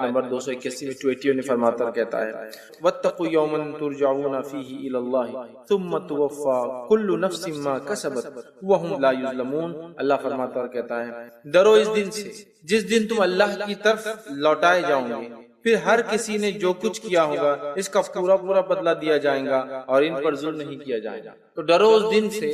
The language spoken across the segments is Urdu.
نمبر 281 میں 280 میں فرماتا کہتا ہے وَاتَّقُوا يَوْمًا تُرْجَعُونَ فِيهِ إِلَى اللَّهِ ثُمَّ تُوَفَّى كُلُّ نَفْسٍ مَا كَسَبَتْ وَهُمْ لَا يُظْلَمُونَ۔ اللہ فرماتا اور کہتا ہے ڈرو اس دن سے جس دن تم اللہ کی طرف لوٹائے جاؤ گے، پھر ہر کسی نے جو کچھ کیا ہوگا اس کا پورا پورا بدلہ دیا جائے گا اور ان پر ظلم نہیں کیا جائے گا۔ تو ڈرو اس دن سے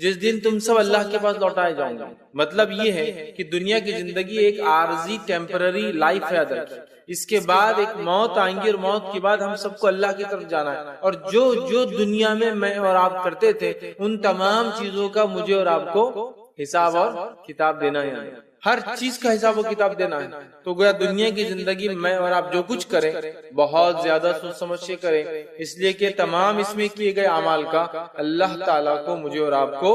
جس دن تم سب اللہ کے پاس لوٹائے جاؤ گے۔ مطلب یہ ہے کہ دنیا کی زندگی ایک عارضی ٹیمپرری لائف ہے ادر کی، اس کے بعد ایک موت آئیں گی اور موت کے بعد ہم سب کو اللہ کی طرف جانا ہے، اور جو دنیا میں اور آپ کرتے تھے ان تمام چیزوں کا مجھے اور آپ کو حساب اور کتاب دینا ہے، ہر چیز کا حساب و کتاب دینا ہے۔ تو گویا دنیا کی زندگی میں اور آپ جو کچھ کریں بہت زیادہ سوچ سمجھ کے کریں، اس لیے کہ تمام اس میں کیے گئے اعمال کا اللہ تعالیٰ کو مجھے اور آپ کو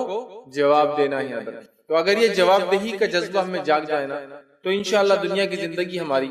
جواب دینا ہی ہے۔ تو اگر یہ جواب دہی کا جذبہ ہمیں جاگ جائے نا تو انشاءاللہ دنیا کی زندگی ہماری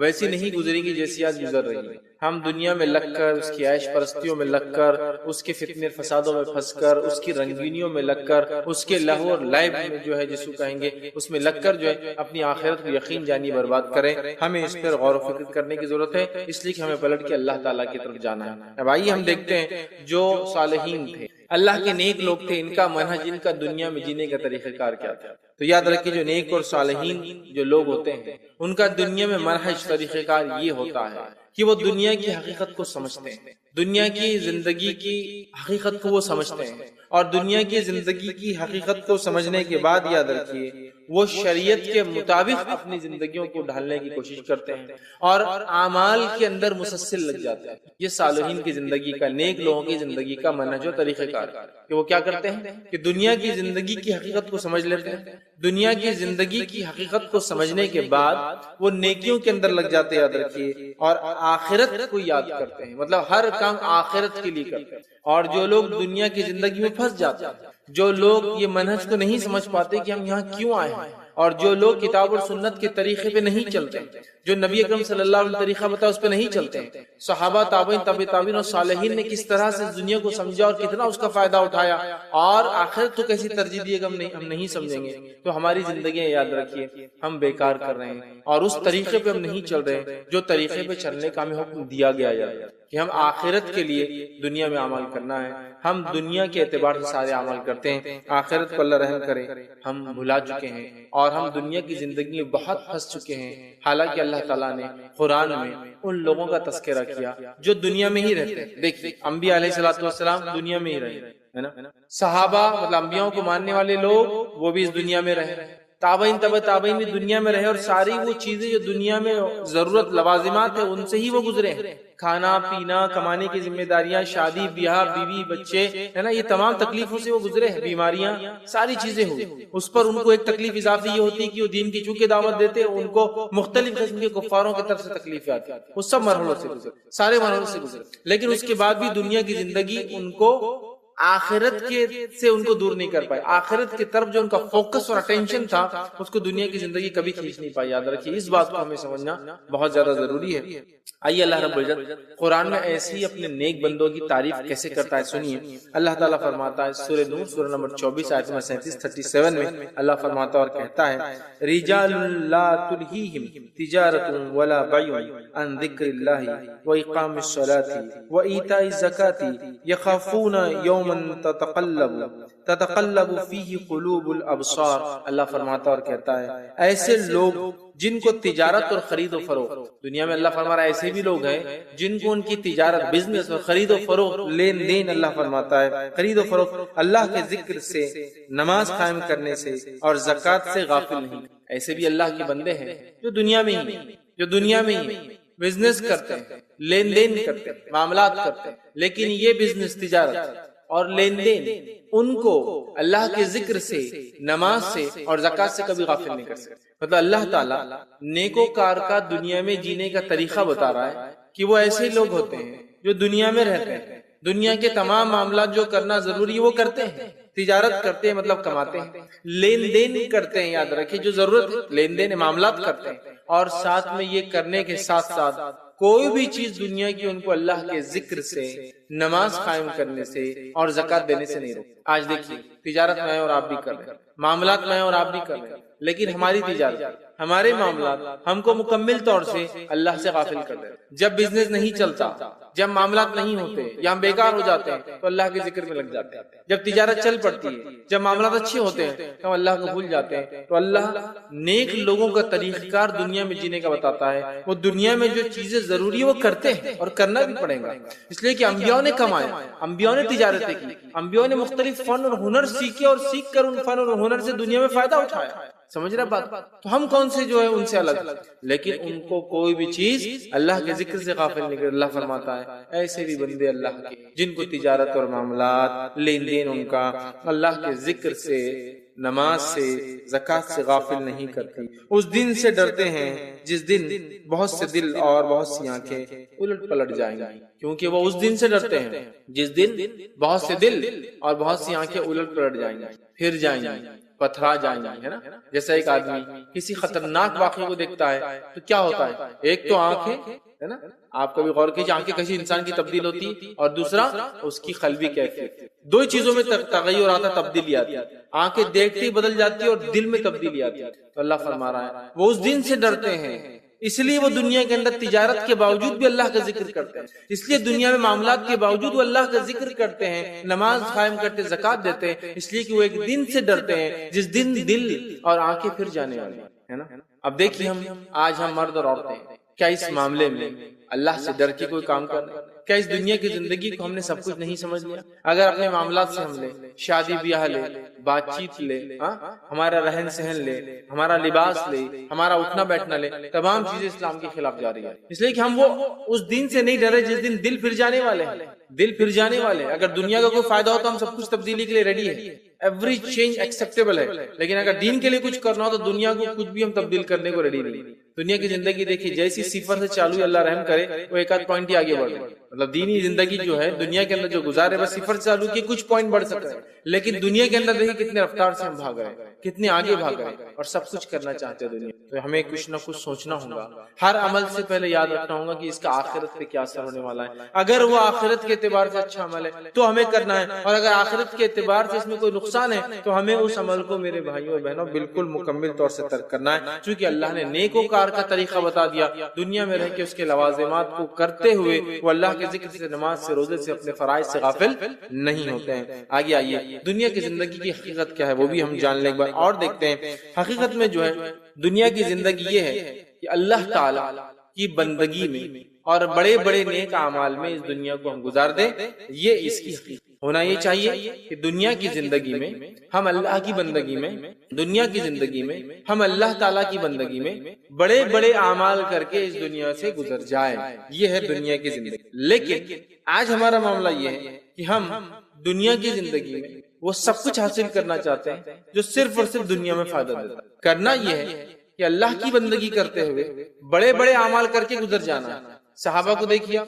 ویسی نہیں گزرے گی جیسی آج گزر رہی ہے۔ ہم دنیا میں لگ کر، اس کی عیش پرستیوں میں لگ کر، اس کے فتنے فسادوں میں پھنس کر، اس کی رنگینیوں میں لگ کر، اس کے لہو اور لعب میں جو ہے جس کو کہیں گے اس میں لگ کر جو ہے اپنی آخرت کو یقین جانی برباد کریں۔ ہمیں اس پر غور و فکر کرنے کی ضرورت ہے، اس لیے کہ ہمیں پلٹ کے اللہ تعالیٰ کی طرف جانا ہے۔ اب آئیے ہم دیکھتے ہیں جو صالحین تھے، اللہ کے نیک لوگ تھے، ان کا منہج، ان کا دنیا میں جینے کا طریقہ کار کیا تھا۔ تو یاد رکھیے جو نیک اور صالحین جو لوگ ہوتے ہیں ان کا دنیا میں منہج طریقہ کار یہ ہوتا ہے کہ وہ دنیا کی حقیقت کو سمجھتے ہیں، دنیا کی زندگی کی حقیقت کو وہ سمجھتے ہیں، اور دنیا کی زندگی کی حقیقت کو سمجھنے کے بعد یاد رکھیے وہ شریعت کے مطابق اپنی زندگیوں کو ڈھالنے کی کوشش کرتے ہیں اور اعمال کے اندر مسلسل لگ جاتے ہیں۔ یہ صالحین کی زندگی کا، نیک لوگوں کی زندگی کا منہج و طریقہ کار کہ وہ کیا کرتے ہیں کہ دنیا کی زندگی کی حقیقت کو سمجھ لیتے ہیں، دنیا کی زندگی کی حقیقت کو سمجھنے کے بعد وہ نیکیوں کے اندر لگ جاتے، یاد رکھیے، اور آخرت کو یاد کرتے ہیں، مطلب ہر کام آخرت کے لیے کرتے ہیں۔ اور جو لوگ دنیا کی زندگی میں پھنس جاتے ہیں، جو لوگ یہ منہج کو نہیں سمجھ پاتے کہ ہم یہاں کیوں آئے ہیں، اور جو لوگ کتاب اور سنت کے طریقے پہ نہیں چلتے، جو نبی اکرم صلی اللہ علیہ وسلم طریقہ بتایا اس پہ نہیں چلتے، صحابہ، تابعین، تبع تابعین اور صالحین نے کس طرح سے دنیا کو سمجھا اور کتنا اس کا فائدہ اٹھایا اور آخرت کو کیسی ترجیح دی ہم نہیں سمجھیں گے تو ہماری زندگیاں یاد رکھیے ہم بیکار کر رہے ہیں، اور اس طریقے پہ ہم نہیں چل رہے جو طریقے پہ چلنے کا ہمیں حکم دیا گیا ہے کہ ہم آخرت کے لیے دنیا میں عمل کرنا ہے۔ ہم دنیا کے اعتبار سے سارے عمل کرتے ہیں، آخرت کو اللہ رحم کرے ہم بھلا چکے ہیں اور ہم دنیا کی زندگی میں بہت پھنس چکے ہیں۔ حالانکہ اللہ تعالیٰ نے قرآن میں ان لوگوں کا تذکرہ کیا جو دنیا میں ہی رہتے ہیں۔ دیکھیے انبیاء علیہ السلام دنیا میں ہی رہے ہے نا، صحابہ مطلب انبیاء کو ماننے والے لوگ وہ بھی اس دنیا میں رہے، تابعین، تبع تابعین بھی دنیا میں رہے، اور ساری وہ چیزیں جو دنیا میں ضرورت لوازمات ہیں ان سے ہی وہ گزرے ہیں، کھانا پینا، کمانے کی ذمہ داریاں، شادی بیاہ، بیوی بچے ہے نا، یہ تمام تکلیفوں سے وہ گزرے ہیں، بیماریاں، ساری چیزیں ہوئی۔ اس پر ان کو ایک تکلیف اضافی یہ ہوتی کہ وہ دین کی چونکہ دعوت دیتے ہیں، ان کو مختلف قسم کے کفاروں کی طرف سے تکلیف آتی، وہ سب مرحلوں سے گزرے، سارے مرحلوں سے گزرے، لیکن اس کے بعد بھی دنیا کی زندگی ان کو آخرت کے سے ان کو دور نہیں کر پائے، آخرت کی طرف جو ان کا فوکس اور اٹینشن تھا اس کو دنیا کی زندگی کبھی کھینچ نہیں پائی۔ یاد رکھیے اس بات کو ہمیں سمجھنا بہت زیادہ ضروری ہے۔ آئیے اللہ رب العزت قرآن میں ایسی ہی اپنے نیک بندوں کی تعریف کیسے کرتا ہے سنیے۔ اللہ تعالیٰ فرماتا ہے سورہ نور سورہ نمبر 24 آیت نمبر 37 میں اللہ فرماتا اور کہتا ہے رجال لا تلہیہم تجارت ولا بیع عن ذکر اللہ واقام الصلاة وایتاء الزکاة یخافون یوما تتقلب فیہ قلوب الابصار۔ اللہ فرماتا اور کہتا ہے ایسے لوگ جن کو تجارت اور خرید و فروخت، دنیا میں اللہ فرما رہا ہے ایسے بھی لوگ ہیں جن کو ان کی تجارت، بزنس اور خرید و فروخت، لین دین، اللہ فرماتا ہے خرید و فروخت اللہ کے ذکر سے، نماز قائم کرنے سے اور زکوٰۃ سے غافل نہیں۔ ایسے بھی اللہ کے بندے ہیں جو دنیا میں ہی بزنس کرتے ہیں، لین دین کرتے ہیں، معاملات کرتے ہیں، لیکن یہ بزنس، تجارت اور لین دین ان کو اللہ کے ذکر سے، نماز سے اور زکوٰۃ سے کبھی غافل نہیں کر سکتے۔ مطلب اللہ تعالیٰ نیکوکار کا دنیا میں جینے کا طریقہ بتا رہا ہے کہ وہ ایسے لوگ ہوتے ہیں جو دنیا میں رہتے ہیں، دنیا کے تمام معاملات جو کرنا ضروری ہے وہ کرتے ہیں، تجارت کرتے ہیں مطلب کماتے ہیں، لین دین کرتے ہیں، یاد رکھیں جو ضرورت ہے لین دین معاملات کرتے ہیں، اور ساتھ میں یہ کرنے کے ساتھ ساتھ کوئی بھی چیز دنیا کی ان کو اللہ کے ذکر سے، نماز قائم کرنے سے اور زکوٰۃ دینے سے نہیں روکتی۔ آج دیکھیے تجارت میں اور آپ بھی کر رہے ہیں، معاملات میں اور آپ بھی کر رہے ہیں، لیکن ہماری تجارت، ہمارے معاملات ہم کو مکمل طور سے اللہ سے غافل کر دیتے ہیں۔ جب بزنس نہیں چلتا، جب معاملات نہیں ہوتے یا ہم بیکار ہو جاتے ہیں تو اللہ کے ذکر میں لگ جاتے ہیں۔ جب تجارت چل پڑتی ہے، جب معاملات اچھے ہوتے ہیں تو ہم اللہ کو بھول جاتے ہیں۔ تو اللہ نیک لوگوں کا طریقہ کار دنیا میں جینے کا بتاتا ہے۔ وہ دنیا میں جو چیزیں ضروری ہے وہ کرتے ہیں اور کرنا بھی پڑے گا، اس لیے کہ انبیاء نے کمایا، انبیاء نے تجارتیں کی، انبیاء نے مختلف فن اور ہنر سیکھے اور سیکھ کر ان فن اور ہنر سے دنیا میں فائدہ اٹھایا۔ سمجھ رہا بات؟ تو ہم کون سے جو ہے ان سے الگ، لیکن ان کو کوئی بھی چیز اللہ کے ذکر سے غافل نہیں کر۔ اللہ فرماتا ہے ایسے بھی بندے اللہ کے جن کو تجارت اور معاملات، لین دین ان کا اللہ کے ذکر سے، نماز سے، زکوٰۃ سے غافل نہیں کرتی، اس دن سے ڈرتے ہیں جس دن بہت سے دل اور بہت سی آنکھیں الٹ پلٹ جائیں گی، کیونکہ وہ اس دن سے ڈرتے ہیں جس دن بہت سے دل اور بہت سی آنکھیں الٹ پلٹ جائیں گی، پھر جائیں گی، پتھرا جائیں گی، ہے نا؟ جیسا ایک آدمی کسی خطرناک واقعے کو دیکھتا ہے تو کیا ہوتا ہے؟ ایک تو آنکھیں، ہے نا؟ آپ کبھی غور کیجیے آنکھیں کسی انسان کی تبدیل ہوتی اور دوسرا اس کی قلبی کیفیت۔ دو چیزوں میں تغیر آتا، تبدیلی آتی، آنکھیں دیکھتے ہی بدل جاتی ہے اور دل میں تبدیلی آتی ہے۔ تو اللہ فرما رہا ہے وہ اس دن سے ڈرتے ہیں، اس لیے وہ دنیا کے اندر تجارت کے باوجود بھی اللہ کا ذکر کرتے ہیں، اس لیے دنیا میں معاملات کے باوجود وہ اللہ کا ذکر کرتے ہیں، نماز قائم کرتے، زکوٰۃ دیتے ہیں، اس لیے کہ وہ ایک دن سے ڈرتے ہیں جس دن دل اور آنکھیں پھر جانے والی ہے نا۔ اب دیکھیے آج ہم مرد اور عورتیں کیا اس معاملے میں اللہ سے ڈر کے کوئی کام کر رہے ہیں؟ کیا اس دنیا کی زندگی کو ہم نے سب کچھ نہیں سمجھ لیا؟ اگر اپنے معاملات سے ہم لے، شادی بیاہ لے، بات چیت لے، ہمارا رہن سہن لے، ہمارا لباس لے، ہمارا اٹھنا بیٹھنا لے، تمام چیزیں اسلام کے خلاف جا رہی ہے، اس لیے کہ ہم وہ اس دن سے نہیں ڈرے جس دن دل پھر جانے والے ہیں۔ دل پھر جانے والے، اگر دنیا کا کوئی فائدہ ہو تو ہم سب کچھ تبدیلی کے لیے ریڈی ہے، ایوری چینج ایکسیپٹیبل ہے، لیکن اگر دین کے لیے کچھ کرنا ہو تو دنیا کو کچھ بھی ہم تبدیل کرنے کو ریڈی نہیں۔ دنیا کی زندگی دیکھیے جیسی صفر سے چالو ہے، اللہ رحم کرے وہ ایک آدھ پوائنٹ ہی آگے بڑھ گئے، مطلب دینی زندگی جو ہے دنیا کے اندر جو گزارے بس صفر سے چالو کی کچھ پوائنٹ بڑھ سکتے ہیں، لیکن دنیا کے اندر دیکھیے کتنے رفتار سے ہم بھاگ رہے ہیں، کتنے آگے بھاگ رہے ہیں اور سب کچھ کرنا چاہتے ہیں دنیا۔ تو ہمیں کچھ نہ کچھ سوچنا ہوگا، ہر عمل سے پہلے یاد رکھنا ہوگا کہ اس کا آخرت پہ کیا اثر ہونے والا ہے۔ اگر وہ آخرت کے اعتبار سے اچھا عمل ہے تو ہمیں کرنا ہے، اور اگر آخرت کے اعتبار سے اس میں کوئی نقصان ہے تو ہمیں اس عمل کو میرے بھائیوں اور بہنوں بالکل مکمل طور سے ترک کرنا ہے، چونکہ اللہ نے نیکوکار کا طریقہ بتا دیا، دنیا میں رہ کے اس کے لوازمات کو کرتے ہوئے وہ اللہ کے ذکر سے، نماز سے، روزے سے، اپنے فرائض سے غافل نہیں ہوتے ہیں۔ آگے آئیے دنیا کی زندگی کی حقیقت کیا ہے وہ بھی ہم جان لیں ایک بار اور دیکھتے ہیں۔ حقیقت میں جو ہے دنیا کی زندگی یہ ہے کہ اللہ تعالی کی بندگی میں اور بڑے بڑے نیک اعمال میں اس دنیا کو ہم گزار دیں، یہ اس کی حقیقت ہونا یہ چاہیے کہ دنیا کی زندگی میں ہم اللہ کی بندگی میں، دنیا کی زندگی میں ہم اللہ تعالیٰ کی بندگی میں بڑے بڑے اعمال کر کے اس دنیا سے گزر جائیں، یہ ہے دنیا کی زندگی۔ لیکن آج ہمارا معاملہ یہ ہے کہ ہم دنیا کی زندگی میں وہ سب کچھ حاصل کرنا چاہتے ہیں جو صرف اور صرف دنیا میں فائدہ دیتا ہے۔ کرنا یہ ہے کہ اللہ کی بندگی کرتے ہوئے بڑے بڑے اعمال کر کے گزر جانا ہے۔ صحابہ کو دیکھیے،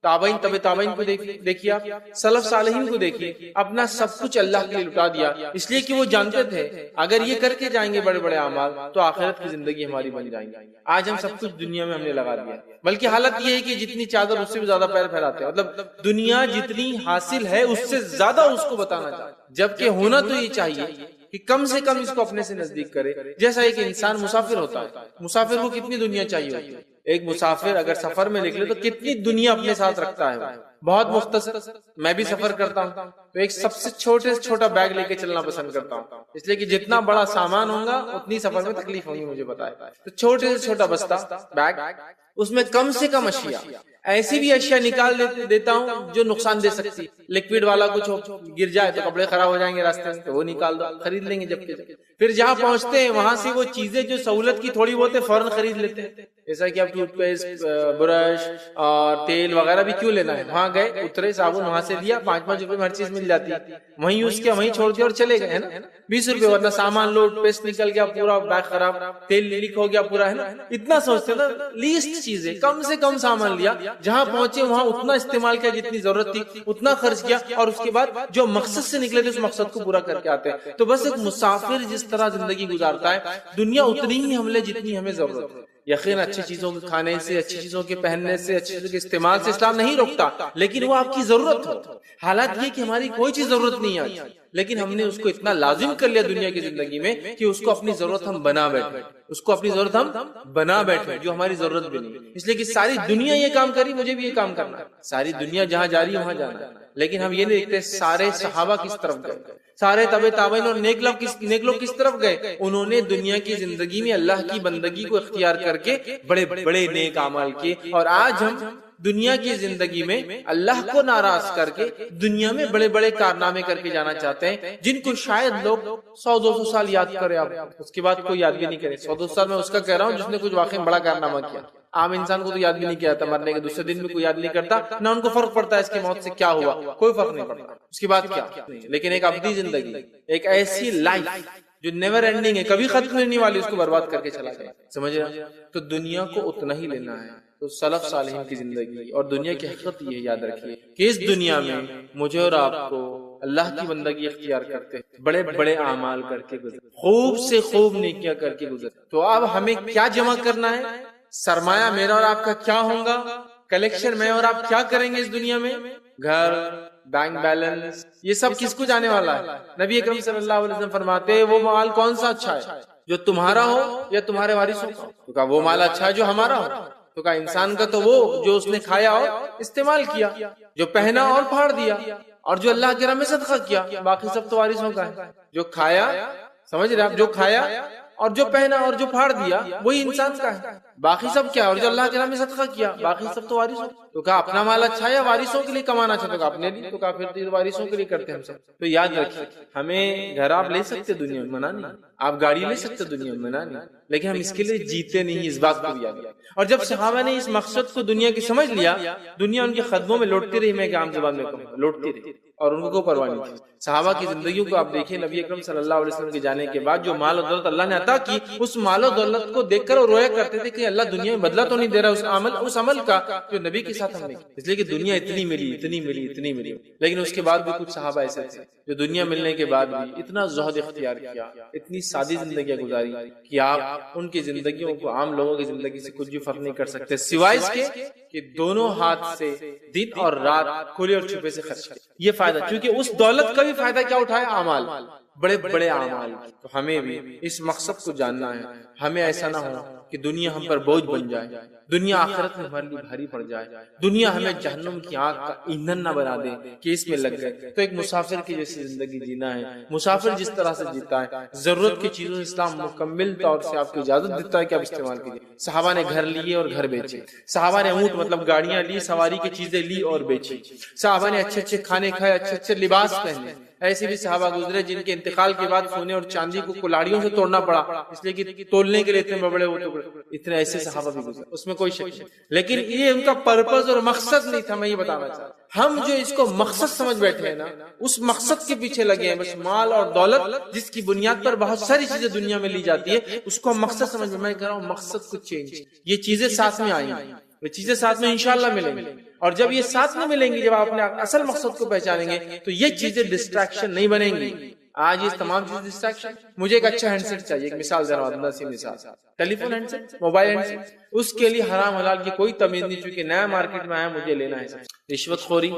تابعین، تبع تابعین کو دیکھیے، سلف صالحین کو دیکھیے، اپنا سب کچھ اللہ کے لیے لٹا دیا، اس لیے کہ وہ جانتے تھے اگر یہ کر کے جائیں گے بڑے بڑے اعمال تو آخرت کی زندگی ہماری بن جائیں گی۔ آج ہم سب کچھ دنیا میں ہم نے لگا دیا، بلکہ حالت یہ ہے کہ جتنی چادر اس سے بھی زیادہ پیر پھیلاتے ہیں، مطلب دنیا جتنی حاصل ہے اس سے زیادہ اس کو بتانا چاہتے، جبکہ ہونا تو یہ چاہیے کہ کم سے کم اس کو اپنے سے نزدیک کرے۔ جیسا ایک انسان مسافر ہوتا ہے، مسافر کو کتنی دنیا چاہیے ہوتی ہے؟ ایک مسافر اگر سفر میں نکلے تو کتنی دنیا اپنے ساتھ رکھتا ہے، بہت مختصر۔ میں بھی سفر کرتا ہوں تو ایک سب سے چھوٹے سے چھوٹا بیگ لے کے چلنا پسند کرتا ہوں، اس لیے کہ جتنا بڑا سامان ہوگا اتنی سفر میں تکلیف ہوگی، مجھے پتا ہے۔ تو چھوٹے سے چھوٹا بستہ بیگ، اس میں کم سے کم اشیاء، ایسی بھی اشیاء نکال دیتا ہوں جو نقصان دے سکتی، لکوڈ والا کچھ گر جائے تو کپڑے خراب ہو جائیں گے راستے میں، تو وہ نکال دو، خرید لیں گے جب پھر جہاں پہنچتے ہیں وہاں سے وہ چیزیں جو سہولت کی تھوڑی بہت ہے فوراً خرید لیتے ہیں، جیسا کہ اب ٹوتھ پیسٹ، برش اور تیل وغیرہ بھی کیوں لینا ہے، وہاں گئے اترے، صابن وہاں سے لیا، 5-5 روپے میں ہر چیز مل جاتی ہے، وہیں یوز کیا، وہیں چھوڑ دیا اور چلے گئے، ہے نا۔ 20 روپے، ورنہ سامان لوڈ، پیسٹ نکل گیا پورا، بیگ خراب، تیل لیک ہو گیا پورا، ہے نا۔ اتنا سوچتے نا، لیسٹ چیزیں، کم سے کم سامان لیا، جہاں پہنچے وہاں اتنا استعمال کیا جتنی ضرورت تھی، اتنا خرچ کیا، اور اس کے بعد جو مقصد سے نکلے تھے اس مقصد کو پورا کر کے آتے ہیں۔ تو بس ایک مسافر جس طرح زندگی گزارتا ہے، دنیا اتنی ہی ہم لے جتنی ہمیں ضرورت ہے۔ یقین اچھی چیزوں کے کھانے سے، اچھی چیزوں کے پہننے سے، اچھی چیزوں کے استعمال سے اسلام نہیں روکتا، لیکن وہ آپ کی ضرورت ہو۔ حالات یہ کہ ہماری کوئی چیز ضرورت نہیں آتی، لیکن ہم نے اس کو اتنا لازم کر لیا دنیا کی زندگی میں کہ اس کو اپنی ضرورت ہم بنا بیٹھے، اس کو اپنی ضرورت ہم بنا بیٹھے جو ہماری ضرورت بھی نہیں، اس لیے کہ ساری دنیا یہ کام کری مجھے بھی یہ کام کرنا ہے، ساری دنیا جہاں جا رہی ہے وہاں جانا ہے۔ لیکن ہم یہ نہیں دیکھتے سارے صحابہ کس طرف گئے، سارے تابع تابعین اور نیک لوگ کس طرف گئے، انہوں نے دنیا کی زندگی میں اللہ کی بندگی کو اختیار کر کے بڑے بڑے نیک اعمال کیے، اور آج ہم دنیا کی زندگی میں اللہ کو ناراض کر کے دنیا میں بڑے بڑے کارنامے کر کے جانا چاہتے ہیں، جن کو شاید لوگ 100-200 سال یاد کرے، آپ اس کے بعد کوئی یاد بھی نہیں کرے۔ 100-200 سال میں اس کا کہہ رہا ہوں جس نے کچھ واقعی بڑا کارنامہ کیا، عام انسان کو تو یاد بھی نہیں کیا تھا، مرنے کے دوسرے دن میں کوئی یاد نہیں کرتا، نہ ان کو فرق پڑتا ہے اس کی موت سے کیا ہوا، کوئی فرق نہیں پڑتا اس کے بعد کیا۔ لیکن ایک ابدی زندگی، ایک ایسی لائف جو نیور اینڈنگ ہے، کبھی ختم نہیں والی، اس کو برباد کر کے چلا گیا، سمجھ رہے ہیں؟ تو دنیا کو اتنا ہی لینا ہے۔ تو سلف صالحین کی زندگی اور دنیا کی حقیقت یہ یاد رکھیے کہ اس دنیا میں مجھے اور آپ کو اللہ کی بندگی اختیار کرتے بڑے بڑے اعمال کر کے گزر، خوب سے خوب نیکیاں کر کے گزر۔ تو اب ہمیں کیا جمع کرنا ہے؟ سرمایہ میرا اور آپ کا کیا ہوگا؟ کلیکشن میں اور آپ کیا کریں گے اس دنیا میں؟ گھر، بینک بیلنس، یہ سب کس کو جانے والا ہے؟ نبی اکرم صلی اللہ علیہ وسلم فرماتے ہیں وہ مال کون سا اچھا ہے، جو تمہارا ہو یا تمہارے وارثوں کا؟ تو کہا وہ مال اچھا ہے جو ہمارا ہو۔ تو کہا انسان کا تو وہ جو اس نے کھایا اور استعمال کیا، جو پہنا اور پھاڑ دیا، اور جو اللہ کے راہ میں صدقہ کیا، باقی سب تو وارثوں کا ہے۔ جو کھایا، سمجھ رہے آپ، جو کھایا اور جو پہنا اور جو پھاڑ دیا وہی انسان کا ہے، باقی سب کیا، اور جو اللہ کے راہ میں صدقہ کیا باقی سب تو وارثوں۔ تو کہا اپنا مال اچھا ہے یا وارثوں کے لیے کمانا اچھا؟ تو کہا اپنے لیے۔ تو کہا پھر تو وارثوں کے لیے کرتے ہم سب۔ تو یاد رکھیے ہمیں گھر آپ لے سکتے دنیا میں، منع نہیں، آپ گاڑی لے سکتے دنیا میں، منع نہیں، لیکن ہم اس کے لیے جیتے نہیں، اس بات کو بھی یاد رکھیں۔ اور جب صحابہ نے اس مقصد کو دنیا کی سمجھ لیا، دنیا ان کے قدموں میں لوٹتی رہی، میں عام زبان میں کہوں لوٹتی رہی، اور ان کو کوئی پرواہ نہیں تھی۔ صحابہ کی زندگیوں کو آپ دیکھیں، نبی اکرم صلی اللہ علیہ وسلم کے جانے کے بعد جو مال و دولت اللہ نے عطا کی، اس مال و دولت کو دیکھ کر وہ رویا کرتے تھے کہ اللہ دنیا میں بدلہ تو نہیں دے رہا اس عمل کا جو نبی کے ساتھ ہم نے کی، اس لیے کہ دنیا اتنی ملی اتنی ملی اتنی ملی۔ لیکن اس کے بعد بھی کچھ صحابہ ایسے تھے جو دنیا ملنے کے بعد بھی اتنا زہد اختیار کیا، اتنی سادی زندگیاں گزاری کہ آپ ان کی زندگیوں کو عام لوگوں کی زندگی سے کچھ بھی فرق نہیں کر سکتے، سوائے اس کے کہ دونوں ہاتھ سے دن اور رات کھلے اور چھپے سے خرچ کریں۔ یہ فائدہ، کیونکہ اس دولت کا بھی فائدہ کیا اٹھایا؟ اعمال، بڑے بڑے اعمال۔ تو ہمیں بھی اس مقصد کو جاننا ہے، ہمیں ایسا نہ ہو کہ دنیا ہم پر بوجھ بن جائے، دنیا آخرت میں ہمارے لیے بھاری پڑ جائے، دنیا ہمیں جہنم کی آگ کا ایندھن نہ بنا دے کہ اس میں لگ گئے۔ تو ایک مسافر کی جیسی زندگی جینا ہے، مسافر جس طرح سے جیتا ہے، ضرورت کی چیزوں اسلام مکمل طور سے آپ کو اجازت دیتا ہے کہ آپ استعمال کیجیے۔ صحابہ نے گھر لیے اور گھر بیچے، صحابہ نے اونٹ مطلب گاڑیاں لی، سواری کی چیزیں لی اور بیچی، صحابہ نے اچھے اچھے کھانے کھائے، اچھے اچھے لباس پہنے۔ ایسے بھی صحابہ گزرے جن کے انتقال کے بعد سونے اور چاندی کو کلاڑیوں سے توڑنا پڑا، اس لیے کہ تولنے کے لیے اتنے بڑے وہ ٹکڑے، اتنے ایسے صحابہ بھی گزرے، اس میں کوئی شک نہیں۔ لیکن یہ ان کا پرپز اور مقصد نہیں تھا، میں یہ بتانا چاہتا ہوں۔ ہم جو اس کو مقصد سمجھ بیٹھے ہیں نا، اس مقصد کے پیچھے لگے ہیں، بس مال اور دولت جس کی بنیاد پر بہت ساری چیزیں دنیا میں لی جاتی ہے، اس کو ہم مقصد سمجھ، میں کہہ رہا ہوں مقصد کو چینج، یہ چیزیں ساتھ میں آئیں گی، یہ چیزیں ساتھ میں انشاءاللہ ملیں گی، اور جب یہ ساتھ میں ملیں گی، جب آپ اپنے اصل مقصد کو پہچانیں گے تو یہ چیزیں ڈسٹریکشن نہیں بنیں گی۔ آج یہ تمام چیزیں ڈسٹریکشن، مجھے ایک اچھا ہینڈ سیٹ چاہیے، ایک مثال دے رہا ہوں، سی مثال، telephone handset, mobile handset, اس کے لیے حرام حلال کی کوئی تمیز نہیں، چونکہ نیا مارکیٹ میں آیا مجھے لینا ہے۔ رشوت خوری،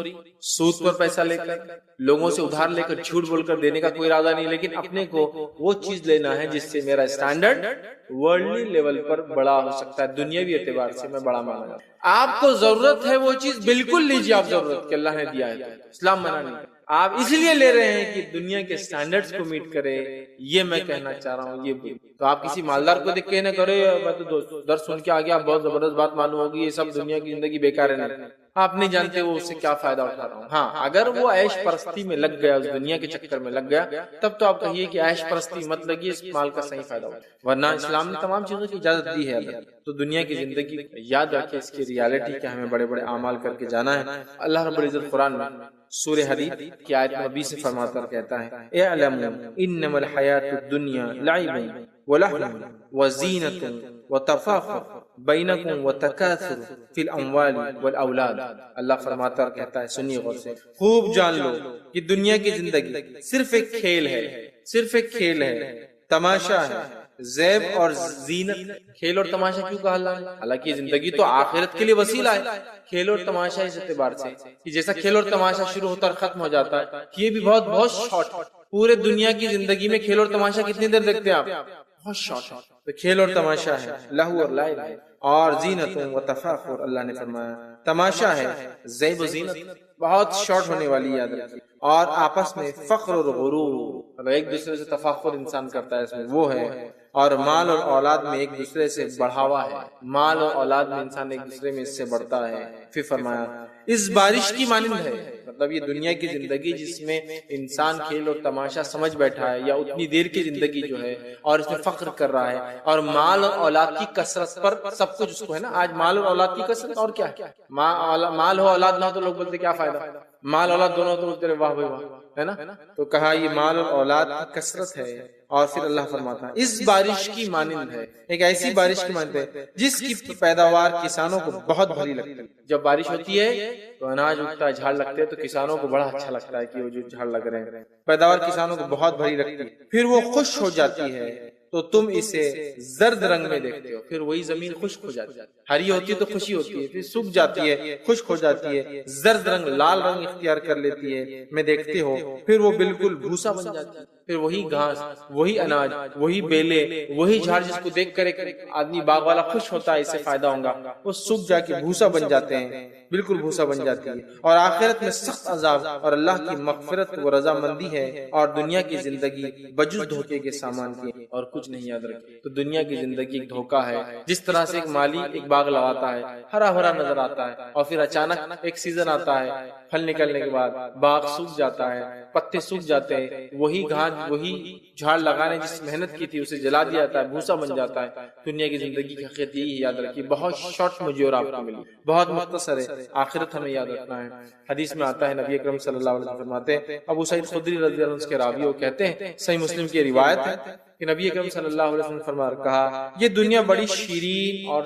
سود پر پیسہ لے کر، لوگوں سے ادھار لے کر جھوٹ بول کر دینے کا کوئی ارادہ نہیں، لیکن اپنے کو وہ چیز لینا ہے جس سے میرا اسٹینڈرڈ ورلڈلی لیول پر بڑا ہو سکتا ہے، دنیاوی اعتبار سے میں بڑا مانا جاتا ہوں۔ آپ کو ضرورت ہے وہ چیز بالکل لیجیے، آپ ضرورت کہ اللہ نے دیا ہے، اسلام منع نہیں، آپ اس لیے لے رہے ہیں کہ دنیا کے سٹینڈرڈز کو میٹ کرے، یہ میں کہنا چاہ رہا ہوں۔ یہ تو آپ کسی مالدار کو دیکھ کے نہ کرے میں تو درس سن کے آ گیا، بہت زبردست بات معلوم ہوگی، یہ سب دنیا کی زندگی بیکار ہے، نہیں، آپ نہیں جانتے وہ اس سے کیا فائدہ اٹھا رہا ہوں۔ ہاں اگر وہ عیش پرستی میں لگ گیا، اس دنیا کے چکر میں لگ گیا، تب تو آپ کہیے کہ عیش پرستی مت لگی، اس مال کا صحیح فائدہ اٹھا، ورنہ اسلام نے تمام چیزوں کی اجازت دی ہے۔ تو دنیا کی زندگی یاد رکھیں، اس کی ریالٹی کہ ہمیں بڑے بڑے اعمال کر کے جانا ہے۔ اللہ رب العزت قرآن میں سورہ حدید کی آیت نمبر 20 سے فرماتا کہتا ہے، اعلموا انما الحیات الدنیا لعب ولہو وزینۃ وتفاخر بینکم وتکاثر فی الاموال والاولاد۔ اللہ فرماتا کہتا ہے، سنیے غور سے، خوب جان لو کہ دنیا کی زندگی صرف ایک کھیل ہے، صرف ایک کھیل ہے، تماشا ہے، زیب اور زینت۔ کھیل اور تماشا کیوں کہا اللہ نے؟ حالانکہ زندگی تو آخرت کے لیے وسیلہ ہے۔ کھیل اور تماشا اس اعتبار سے کہ جیسا کھیل اور تماشا شروع ہوتا اور ختم ہو جاتا ہے، یہ بھی بہت شارٹ پورے دنیا کی زندگی میں کھیل اور تماشا کتنی دیر دیکھتے ہیں آپ؟ بہت شارٹ ہے. تو کھیل اور تماشا ہے لہو اور لائب ہے اور زینت و تفاخر. اللہ نے فرمایا تماشا ہے زیب و زینت بہت شارٹ ہونے والی یاد رکھیے. اور آپس میں فخر اور غرور ایک دوسرے سے تفاخر انسان کرتا ہے اس میں وہ ہے. اور مال اور اولاد میں ایک دوسرے سے بڑھاوا ہے. مال اور اولاد میں انسان ایک دوسرے میں اس سے بڑھتا ہے. پھر فرمایا اس بارش کی مانند ہے. مطلب یہ دنیا کی زندگی جس میں انسان کھیل اور تماشا سمجھ بیٹھا ہے یا اتنی دیر کی زندگی جو ہے اور اس میں فخر کر رہا ہے اور مال اور اولاد کی کثرت پر سب کچھ اس کو ہے نا. آج مال اور اولاد کی کثرت اور کیا ہے. مال ہو اولاد نہ ہو تو لوگ بولتے کیا فائدہ. مال اولاد دونوں تو بولتے واہ بھائی واہ ہے نا. تو کہا یہ مال اور اولاد کی کثرت ہے. اور پھر اللہ فرماتا ہے اس بارش کی مانند ہے. ایک ایسی بارش کی مانند ہے جس کی پیداوار کسانوں کو بہت بھاری لگتی ہے. جب بارش ہوتی ہے تو اناج اگتا ہے جھاڑ لگتے ہیں تو کسانوں کو بڑا اچھا لگتا ہے کہ وہ جو جھاڑ لگ رہے ہیں. پیداوار کسانوں کو بہت بھاری لگتی ہے. پھر وہ خوش ہو جاتی ہے تو تم اسے زرد رنگ میں دیکھتے ہو. پھر وہی زمین خشک ہو جاتی ہے. ہری ہوتی ہے تو خوشی ہوتی ہے, پھر سوکھ جاتی ہے خشک ہو جاتی ہے, زرد رنگ لال رنگ اختیار کر لیتی ہے میں دیکھتے ہو. پھر وہ بالکل بھوسا بن جاتی ہے. پھر وہی گھاس وہی اناج وہی بیلے وہی جھاڑ جس کو دیکھ کر آدمی باغ والا خوش ہوتا ہے اس سے فائدہ ہوگا, وہ سوکھ جا کے بھوسا بن جاتے ہیں, بالکل بھوسا بن جاتی ہے. اور آخرت میں سخت عذاب اور اللہ کی مغفرت و رضامندی ہے. اور دنیا کی زندگی بجز دھوکے کے سامان کی اور کچھ نہیں. یاد رکھیں تو دنیا کی زندگی ایک دھوکا ہے. جس طرح سے ایک مالی ایک باغ لگاتا ہے ہرا بھرا نظر آتا ہے اور پھر اچانک ایک سیزن آتا ہے, پھل نکلنے کے بعد باغ سوکھ جاتا ہے, پتے سوکھ جاتے ہیں, وہی گھاس وہی جھاڑ لگانے جس محنت کی تھی اسے جلا دیا جاتا ہے, بھوسا بن جاتا ہے. دنیا کی زندگی کی حقیقت یہی یاد رکھیے. بہت شارٹ مجھے اور آپ کو ملی, بہت مختصر ہے. آخرت ہمیں یاد رکھنا ہے. حدیث میں آتا ہے نبی اکرم صلی اللہ علیہ وسلم فرماتے ہیں, ابو سعید خدری رضی اللہ عنہ کے راوی وہ کہتے ہیں صحیح مسلم کی روایت ہے کہ نبی اکرم صلی اللہ علیہ وسلم فرما کہا یہ دنیا بڑی شیرین اور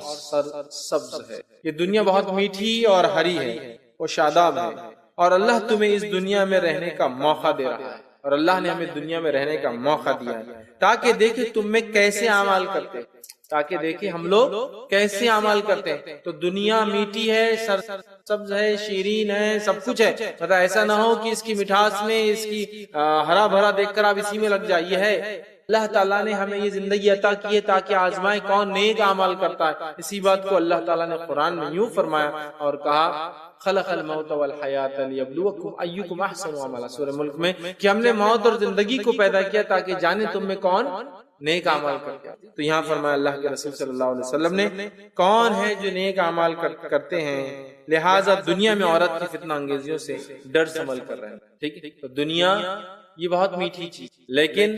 سبز ہے. یہ دنیا بہت میٹھی اور ہری ہے اور شاداب ہے. اور اللہ تمہیں اس دنیا میں رہنے کا موقع دے رہا ہے. اور اللہ نے ہمیں دنیا میں رہنے کا موقع دیا ہے تاکہ دیکھیں تم میں کیسے اعمال کرتے, تاکہ دیکھیں ہم لوگ کیسے اعمال کرتے ہیں. تو دنیا میٹھی ہے, سبز ہے, شیرین ہے, سب کچھ ہے. مطلب ایسا نہ ہو کہ اس کی مٹھاس میں اس کی ہرا بھرا دیکھ کر آپ اسی میں لگ جائیے. ہے اللہ تعالیٰ نے ہمیں یہ زندگی عطا کی ہے تاکہ آزمائے کون نیک اعمال کرتا ہے. اسی بات کو اللہ تعالیٰ نے قرآن میں یوں فرمایا اور کہا خلق الموت والحیات لیبلوکم ایکم احسن عملا, سورہ ملک میں, کہ ہم نے موت اور زندگی کو پیدا کیا تاکہ جانے تم میں کون نیک اعمال کرتے ہیں. تو یہاں فرمایا اللہ کے رسول صلی اللہ علیہ وسلم نے کون ہے جو نیک اعمال کرتے ہیں, لہٰذا دنیا میں عورت کی فتنہ انگیزیوں سے ڈر سنبھل کر رہے ہیں. ٹھیک ہے, تو دنیا یہ بہت میٹھی چیز, لیکن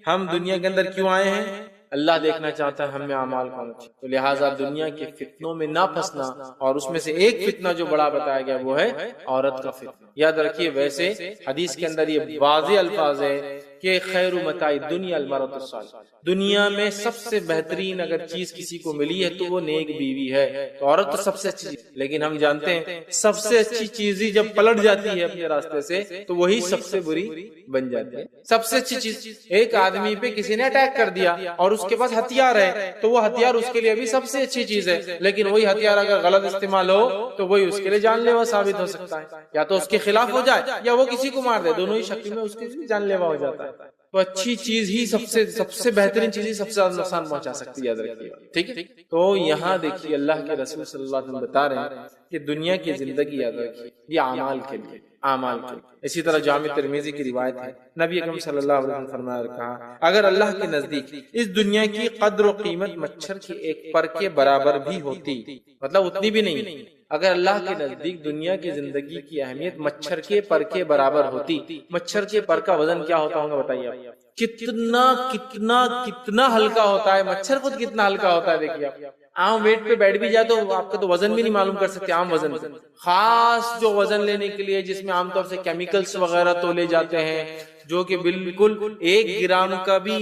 ہم دنیا کے اندر کیوں آئے ہیں؟ اللہ دیکھنا چاہتا ہے ہم میں اعمال کون. تو لہٰذا دنیا کے فتنوں میں نہ پھنسنا. اور اس میں سے ایک فتنہ جو بڑا بتایا گیا وہ ہے عورت کا فتنہ. یاد رکھیے ویسے حدیث کے اندر یہ واضح الفاظ ہے کہ خیر متاع الدنیا المرأۃ الصالحہ, دنیا میں سب سے بہترین اگر چیز کسی کو ملی ہے تو وہ نیک بیوی ہے. تو عورت تو سب سے اچھی چیز, لیکن ہم جانتے ہیں سب سے اچھی چیز ہی جب پلٹ جاتی ہے اپنے راستے سے تو وہی سب سے بری بن جاتی ہے. سب سے اچھی چیز, ایک آدمی پہ کسی نے اٹیک کر دیا اور اس کے پاس ہتھیار ہے تو وہ ہتھیار اس کے لیے بھی سب سے اچھی چیز ہے, لیکن وہی ہتھیار اگر غلط استعمال ہو تو وہی اس کے لیے جان لیوا ثابت ہو سکتا ہے. یا تو اس کے خلاف ہو جائے یا وہ کسی کو مار دے, دونوں ہی شکل میں اس کے جان لیوا ہو جاتا ہے. تو اچھی چیز ہی سب سے بہترین چیز ہی سب سے زیادہ نقصان پہنچا سکتی ہے. یاد رکھیے. ٹھیک ہے, تو یہاں دیکھیے اللہ کے رسول صلی اللہ علیہ وسلم بتا رہے ہیں کہ دنیا کی زندگی یاد رکھیے یہ اعمال کے لیے, اعمال کے لیے. اسی طرح جامع ترمذی کی روایت ہے نبی اکرم صلی اللہ علیہ وسلم فرمایا کہا اگر اللہ کے نزدیک اس دنیا کی قدر و قیمت مچھر کی ایک پر کے برابر بھی ہوتی, مطلب اتنی بھی نہیں, اگر اللہ کے نزدیک دنیا کی زندگی کی اہمیت مچھر کے پر کے برابر ہوتی, مچھر کے پر کا وزن کیا ہوتا ہوگا بتائیے آپ, کتنا کتنا کتنا ہلکا ہوتا ہے, مچھر خود کتنا ہلکا ہوتا ہے. دیکھیے آپ عام ویٹ پہ بیٹھ بھی جائے تو آپ کا تو وزن بھی نہیں معلوم کر سکتے. عام وزن خاص جو وزن لینے کے لیے جس میں عام طور سے کیمیکلز وغیرہ تولے جاتے ہیں جو کہ بالکل 1 گرام کا بھی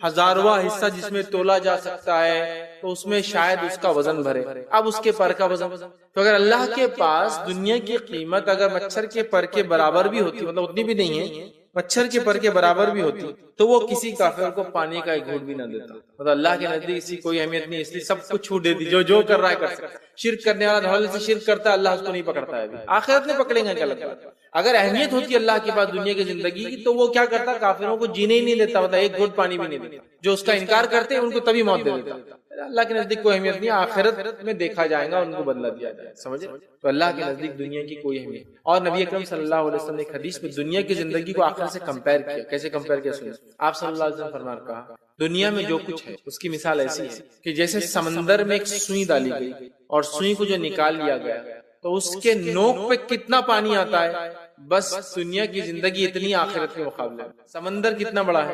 1000واں حصہ جس میں تولا جا سکتا ہے تو اس میں شاید اس کا وزن بھرے. اب اس کے پر کا وزن, تو اگر اللہ کے پاس دنیا کی قیمت اگر مچھر کے پر کے برابر بھی ہوتی, مطلب اتنی بھی نہیں ہے, مچھر کے پر کے برابر بھی ہوتی تو وہ کسی کافر کو پانی کا ایک گھونٹ بھی نہ دیتا. مطلب اللہ کے نزدیک اس کی کوئی اہمیت نہیں، اس لیے سب کچھ چھوٹ دے دی، جو کر رہا ہے کر سکتا. شرک کرنے والا دھڑے سے شرک کرتا ہے، اللہ اس کو نہیں پکڑتا ہے. آخرت میں پکڑیں گے کیا لگتا ہے؟ اگر اہمیت ہوتی اللہ کے پاس دنیا کی زندگی کی تو وہ کیا کرتا؟ کافروں کو جینے ہی نہیں دیتا، مطلب ایک گھونٹ پانی بھی نہیں دیتا. جو اس کا انکار کرتے ہیں ان کو تبھی موت دے دیتا. اللہ کے نزدیک کوئی اہمیت نہیں، آخرت میں دیکھا جائے گا، ان کو بدلہ دیا جائے گا. سمجھے؟ تو اللہ کے نزدیک دنیا کی کوئی اہمیت. اور نبی اکرم صلی اللہ علیہ وسلم نے ایک حدیث میں دنیا کی زندگی کو آخرت سے کمپیئر کیا. کیسے کمپیئر کیا سنیں. آپ صلی اللہ علیہ وسلم فرمان کہا دنیا میں جو کچھ ہے اس کی مثال ایسی ہے کہ جیسے سمندر میں ایک سوئی ڈالی گئی اور سوئی کو جو نکال لیا گیا تو اس کے نوک پہ کتنا پانی آتا ہے، بس دنیا کی زندگی اتنی آخرت کے مقابلے میں. سمندر کتنا بڑا ہے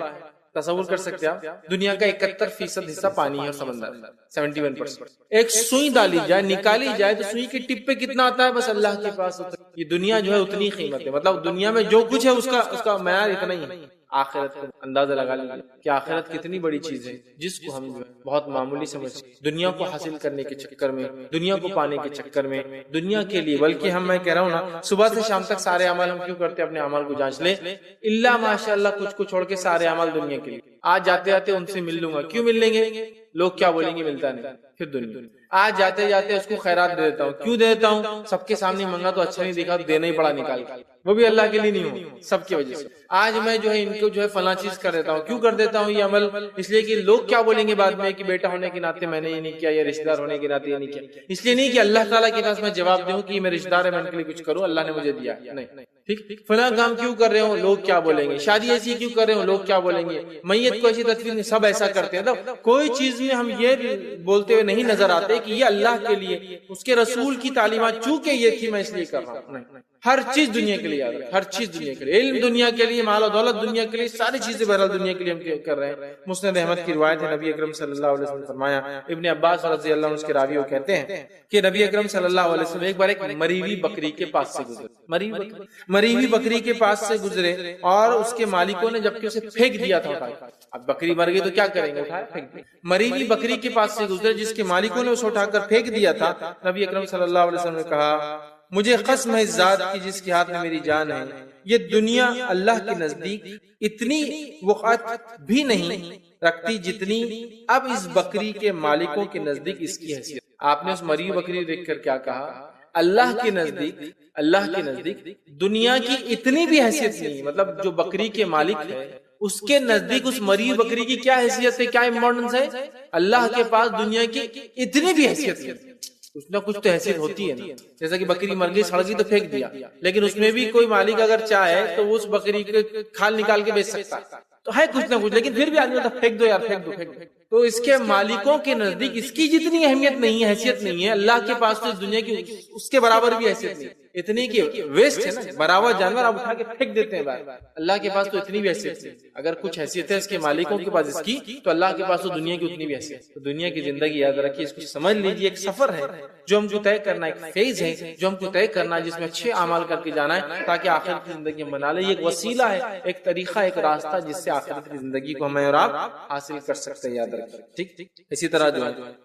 تصور کر سکتے ہیں آپ؟ دنیا کا 71% حصہ پانی ہے اور سمندر 71%. ایک سوئی ڈالی جائے نکالی جائے تو سوئی کے ٹپ پہ کتنا آتا ہے، بس اللہ کے پاس. یہ دنیا جو ہے اتنی قیمت ہے، مطلب دنیا میں جو کچھ ہے اس کا معیار اتنا ہی ہے. آخرت کو اندازہ لگا لیجیے کہ آخرت کتنی بڑی چیز ہے جس کو ہم بہت معمولی سمجھتے ہیں. دنیا کو حاصل کرنے کے چکر میں، دنیا کو پانے کے چکر میں، دنیا کے لیے، بلکہ میں کہہ رہا ہوں نا، صبح سے شام تک سارے اعمال ہم کیوں کرتے ہیں؟ اپنے اعمال کو جانچ لیں. اللہ ماشاء اللہ کچھ کو چھوڑ کے سارے اعمال دنیا کے لیے. آج جاتے جاتے ان سے مل لوں گا، کیوں مل لیں گے؟ لوگ کیا بولیں گے ملتا نہیں. پھر دنیا آج جاتے جاتے اس کو خیرات دے دیتا ہوں، کیوں دے دیتا ہوں؟ سب کے سامنے منگا تو اچھا نہیں دکھا تو دینا ہی پڑا نکال کے، وہ بھی اللہ کے لیے نہیں ہوں، سب کی وجہ سے. آج میں جو ہے ان کو جو ہے فلاں چیز کر دیتا ہوں، کیوں کر دیتا ہوں یہ عمل؟ اس لیے کہ لوگ کیا بولیں گے بعد میں کہ بیٹا ہونے کے ناطے میں نے یہ نہیں کیا، یا رشتہ دار ہونے کے ناطے یہ نہیں کیا. اس لیے نہیں کہ اللہ تعالیٰ کے پاس میں جواب دوں کہ میں رشتہ دار ہے، میں ان کے لیے کچھ کروں، اللہ نے مجھے دیا. نہیں، ٹھیک. فلاں کام کیوں کر رہے ہو، لوگ کیا بولیں گے. شادی ایسی کیوں کر رہے ہو، لوگ کیا بولیں گے. میت کو ایسی تدفین، سب ایسا کرتے ہیں. تو کوئی چیز میں ہم یہ بولتے ہوئے نہیں نظر آتے کہ یہ اللہ کے لیے، اس کے رسول کی تعلیمات چونکہ یہ تھی میں اس لیے کر رہا ہوں. نہیں، ہر چیز دنیا کے لیے یاد ہے، ہر چیز دنیا کے لیے، علم دنیا کے لیے، مال و دولت دنیا کے لیے، ساری چیزیں بہرحال دنیا کے لیے ہم کر رہے ہیں. مسند احمد کی روایت ہے، نبی اکرم صلی اللہ علیہ وسلم نے فرمایا، ابن عباس رضی اللہ عنہ اس کے راوی وہ کہتے ہیں کہ نبی اکرم صلی اللہ علیہ وسلم ایک بار ایک مری ہوئی بکری کے پاس سے گزرے. مری ہوئی بکری کے پاس سے گزرے اور اس کے مالکوں نے جبکہ اسے پھینک دیا تھا. اب بکری مر گئی تو کیا کریں گے، اٹھائے پھینک دیا. مری ہوئی بکری کے پاس سے گزرے جس کے مالکوں نے اسے اٹھا کر پھینک دیا تھا. نبی اکرم صلی اللہ علیہ وسلم نے کہا مجھے قسم ہے اس ذات کی جس کے ہاتھ میں میری جان ہے، یہ دنیا اللہ کے نزدیک اتنی وقعت بھی نہیں رکھتی جتنی اب اس بکری کے مالکوں کے نزدیک اس کی حیثیت. آپ نے اس مری بکری دیکھ کر کیا کہا؟ اللہ کے نزدیک دنیا کی اتنی بھی حیثیت نہیں. مطلب جو بکری کے مالک ہے اس کے نزدیک اس مری بکری کی کیا حیثیت ہے، کیا امپورٹنس ہے؟ اللہ کے پاس دنیا کی اتنی بھی حیثیت نہیں. کچھ نہ کچھ تو حیثیت ہوتی ہے نا. جیسا کہ بکری مر گئی، سڑ گئی تو پھینک دیا، لیکن اس میں بھی کوئی مالک اگر چاہے تو اس بکری کے کھال نکال کے بیچ سکتا تو ہے کچھ نہ کچھ، لیکن پھر بھی آدمی ہوتا پھینک دو یار، پھینک دو. تو اس کے مالکوں کے نزدیک اس کی جتنی اہمیت نہیں ہے، حیثیت نہیں ہے، اللہ کے پاس تو اس دنیا کی اس کے برابر بھی حیثیت نہیں. اتنی کی ویسٹ ہے نا، برابر جانور آپ اٹھا کے پھینک دیتے ہیں باہر. اللہ کے پاس تو اتنی بھی حیثیت نہیں. اگر کچھ حیثیت ہے اس کے مالکوں کے پاس اس کی، تو اللہ کے پاس تو دنیا کی اتنی بھی حیثیت. تو دنیا کی زندگی یاد رکھیے، اس کو سمجھ لیجیے، ایک سفر ہے جو ہم کو طے کرنا ہے، ایک فیز ہے جو ہم کو طے کرنا ہے، جس میں اچھے اعمال کر کے جانا ہے تاکہ آخرت کی زندگی ہم بنا لیں. یہ ایک وسیلہ ہے، ایک طریقہ، ایک راستہ جس سے آخرت کی زندگی کو ہمیں اور آپ حاصل کر سکتے ہیں. یاد رکھیے. ٹھیک. اسی طرح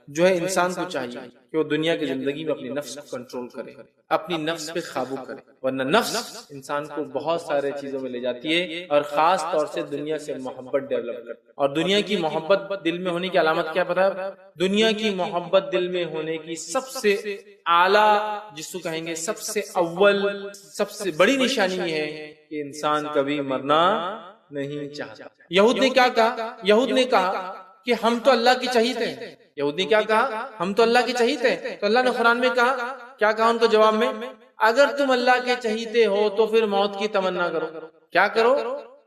جو ہے انسان کو چاہیے کہ وہ دنیا کی زندگی میں اپنی نفس کو کنٹرول کرے، اپنی نفس پہ قابو کرے، ورنہ نفس انسان کو بہت سارے چیزوں میں لے جاتی ہے اور خاص طور سے دنیا سے محبت ڈیولپ کرتی ہے. اور دنیا کی محبت دل میں ہونے کی علامت کیا پتہ ہے؟ دنیا کی محبت دل میں ہونے کی سب سے اعلیٰ، جس کو کہیں گے سب سے اول، سب سے بڑی نشانی یہ ہے کہ انسان کبھی مرنا نہیں چاہتا. یہود نے کیا کہا؟ یہود نے کہا کہ ہم تو اللہ کے چہیتے ہیں. یہود نے کیا کہا؟ ہم تو اللہ کے چہیتے ہیں. تو اللہ نے قرآن میں کہا، کیا کہا ان کو جواب میں؟ اگر تم اللہ کے چہیتے ہو تو پھر موت کی تمنا کرو. کیا کرو؟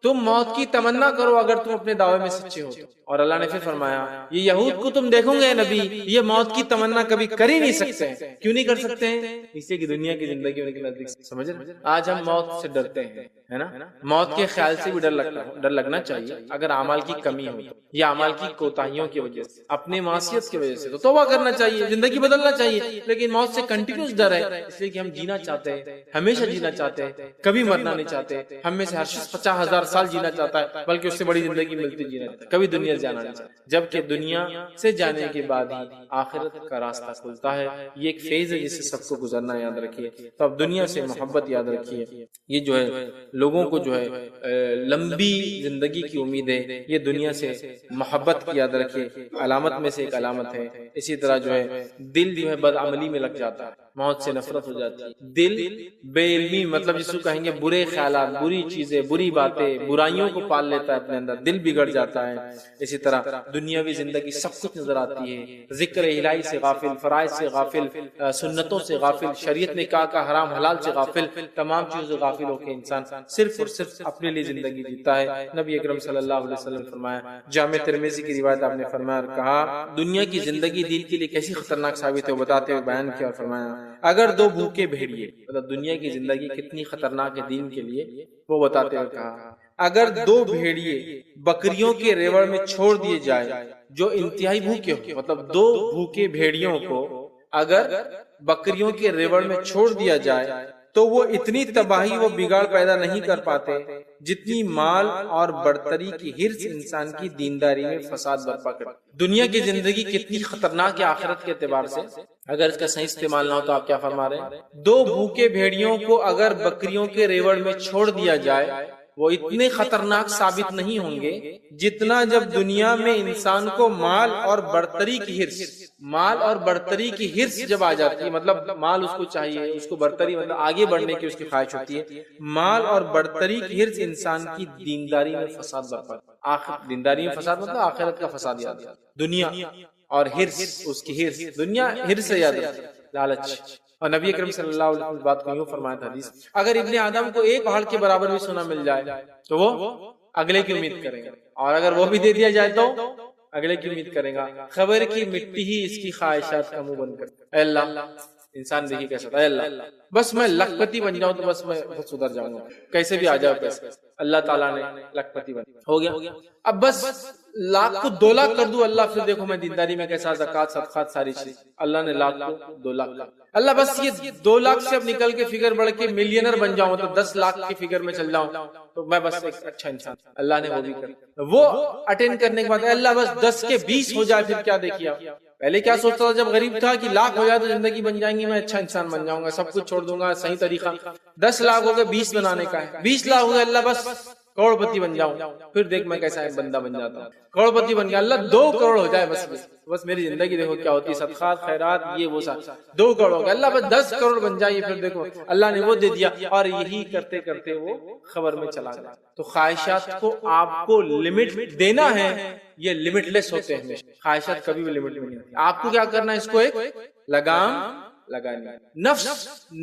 تم موت کی تمنا کرو اگر تم اپنے دعوے میں سچے ہو. اور اللہ نے پھر فرمایا یہ یہود کو تم دیکھو گے نبی، یہ موت کی تمنا کبھی کر ہی نہیں سکتے ہیں. کیوں نہیں کر سکتے ہیں؟ اس لیے کہ دنیا کی زندگی ان کے نزدیک، سمجھ رہے؟ آج ہم موت سے ڈرتے ہیں، ہے نا. موت کے خیال سے بھی ڈر لگنا چاہیے اگر اعمال کی کمی ہو یا اعمال کی کوتاہیوں کی وجہ سے، اپنے معصیت کی وجہ سے، تو توبہ کرنا چاہیے، زندگی بدلنا چاہیے. لیکن موت سے کنٹینیوس ڈر ہے، اس لیے کہ ہم جینا چاہتے ہیں، ہمیشہ جینا چاہتے ہیں، کبھی مرنا نہیں چاہتے. ہم میں سے ہر شخص 50,000 سال جینا چاہتا ہے بلکہ اس سے بڑی زندگی ملتی جینا چاہتا ہے، کبھی دنیا سے جانا نہیں چاہتا، جبکہ دنیا سے جانے کے بعد ہی آخرت کا راستہ کھلتا ہے۔ یہ ایک فیز ہے جسے سب کو گزرنا، یاد رکھیے۔ تو اب دنیا سے محبت یاد رکھیے، یہ جو ہے لوگوں کو جو ہے لمبی زندگی کی امید ہے، یہ دنیا سے محبت کی یاد رکھیے، علامت میں سے ایک علامت ہے۔ اسی طرح جو ہے دل جو ہے بدعملی میں لگ جاتا ہے، موت سے نفرت ہو جاتی ہے، دل بے علمی مطلب جس کو کہیں گے برے خیالات، بری چیزیں، بری باتیں، برائیوں کو پال لیتا ہے اپنے اندر، دل بگڑ جاتا ہے۔ اسی طرح دنیاوی زندگی سب کچھ نظر آتی ہے، ذکر الہی سے غافل، فرائض سے غافل، سنتوں سے غافل، شریعت نے کہا حرام حلال سے غافل، تمام چیزوں سے غافل ہو کے انسان صرف اور صرف اپنے لیے زندگی جیتا ہے۔ نبی اکرم صلی اللہ علیہ وسلم نے فرمایا، جامع ترمذی کی روایت آپ نے فرمایا اور کہا دنیا کی زندگی دین کے لیے کیسی خطرناک ثابت ہے، وہ بتاتے ہوئے بیان کیا اور فرمایا اگر دو بھوکے بھیڑیے، مطلب دنیا کی زندگی کتنی خطرناک ہے دین کے لیے، وہ بتاتے ہوئے کہا اگر دو بھیڑیے بکریوں کے ریوڑ میں چھوڑ دیے جائے جو انتہائی بھوکے ہو، مطلب دو بھوکے بھیڑیوں کو اگر بکریوں کے ریوڑ میں چھوڑ دیا جائے تو وہ اتنی تباہی و بگاڑ پیدا نہیں کر پاتے جتنی مال اور برتری کی ہرس انسان کی دینداری میں فساد برپا کرتی۔ دنیا کی زندگی کتنی خطرناک ہے آخرت کے اعتبار سے، اگر اس کا صحیح استعمال نہ ہو تو آپ کیا فرما رہے ہیں؟ دو بھوکے بھیڑیوں کو اگر بکریوں کے ریوڑ میں چھوڑ دیا جائے وہ اتنے خطرناک ثابت نہیں ہوں گے جتنا جب دنیا میں انسان کو مال اور برتری کی ہرس، مال اور برتری کی ہرس جب آ جاتی ہے، مطلب مال اس کو چاہیے، اس کو برتری مطلب آگے بڑھنے کی اس کی خواہش ہوتی ہے، مال اور برتری کی ہرس انسان کی دینداری میں فساد برپا، آخر دینداری میں فساد مطلب آخرت کا فساد یاد ہے۔ دنیا اور ہرس، اس کی ہرس، دنیا ہرس سے یاد ہے، لالچ۔ اور نبی کریم صلی اللہ علیہ وسلم بات کو یوں فرمایا تھا حدیث، اگر ابن آدم کو ایک پہاڑ کے برابر بھی سونا مل جائے تو وہ اگلے کی امید کرے گا، اور اگر وہ بھی دے دیا جائے تو اگلے کی امید کرے گا۔ خبر کی مٹی ہی اس کی خواہشات کا منہ بند کر، اے اللہ انسان دیکھیے کیسا تھا، اے اللہ بس میں لاکھ پتی بن جاؤں تو بس میں سدھر جاؤں گا، کیسے بھی آ جاؤ پیسے۔ اللہ تعالیٰ نے لاکھ پتی بن ہو گیا، اب بس لاکھ کو 2 لاکھ کر دوں، اللہ پھر دیکھو میں دینداری میں کیسا، زکات صدقات ساری چیز، اللہ نے لاکھ کو 2 لاکھ کر، اللہ بس یہ 2 لاکھ سے اب نکل کے فگر بڑھ کے ملینر بن جاؤں تو 10 لاکھ کی فگر میں چل جاؤں تو میں بس ایک اچھا انسان، اللہ نے وہ بھی کر، وہ اٹینڈ کرنے کے بعد اللہ بس 10 کے 20 ہو جائے، پھر کیا دیکھیے آپ پہلے کیا سوچتا تھا جب غریب تھا کہ لاکھ ہو جائے تو زندگی بن جائیں گی، میں اچھا انسان بن جاؤں گا، سب کچھ چھوڑ دوں گا، صحیح طریقہ۔ 10 لاکھ ہو گئے، 20 بنانے کا ہے، 20 لاکھ ہو گئے، اللہ بس کروڑ پتی بن جاؤں، پھر دیکھ میں کیسا بندہ بن جاتا ہوں، کروڑ پتی بن گیا، اللہ 2 کروڑ ہو جائے بس میری زندگی دیکھو کیا ہوتی ہے، صدقات خیرات یہ وہ سب 2 کروڑ ہو گیا، اللہ بس 10 کروڑ بن جائے، پھر دیکھو اللہ نے وہ دے دیا، اور یہی کرتے کرتے وہ خبر میں چلا گیا۔ تو خواہشات کو آپ کو لمٹ دینا ہے، یہ لمٹ لیس ہوتے ہیں، خواہشات کبھی بھی لمٹ میں نہیں ہوتی، آپ کو کیا کرنا ہے، اس کو ایک لگام لگانی ہے۔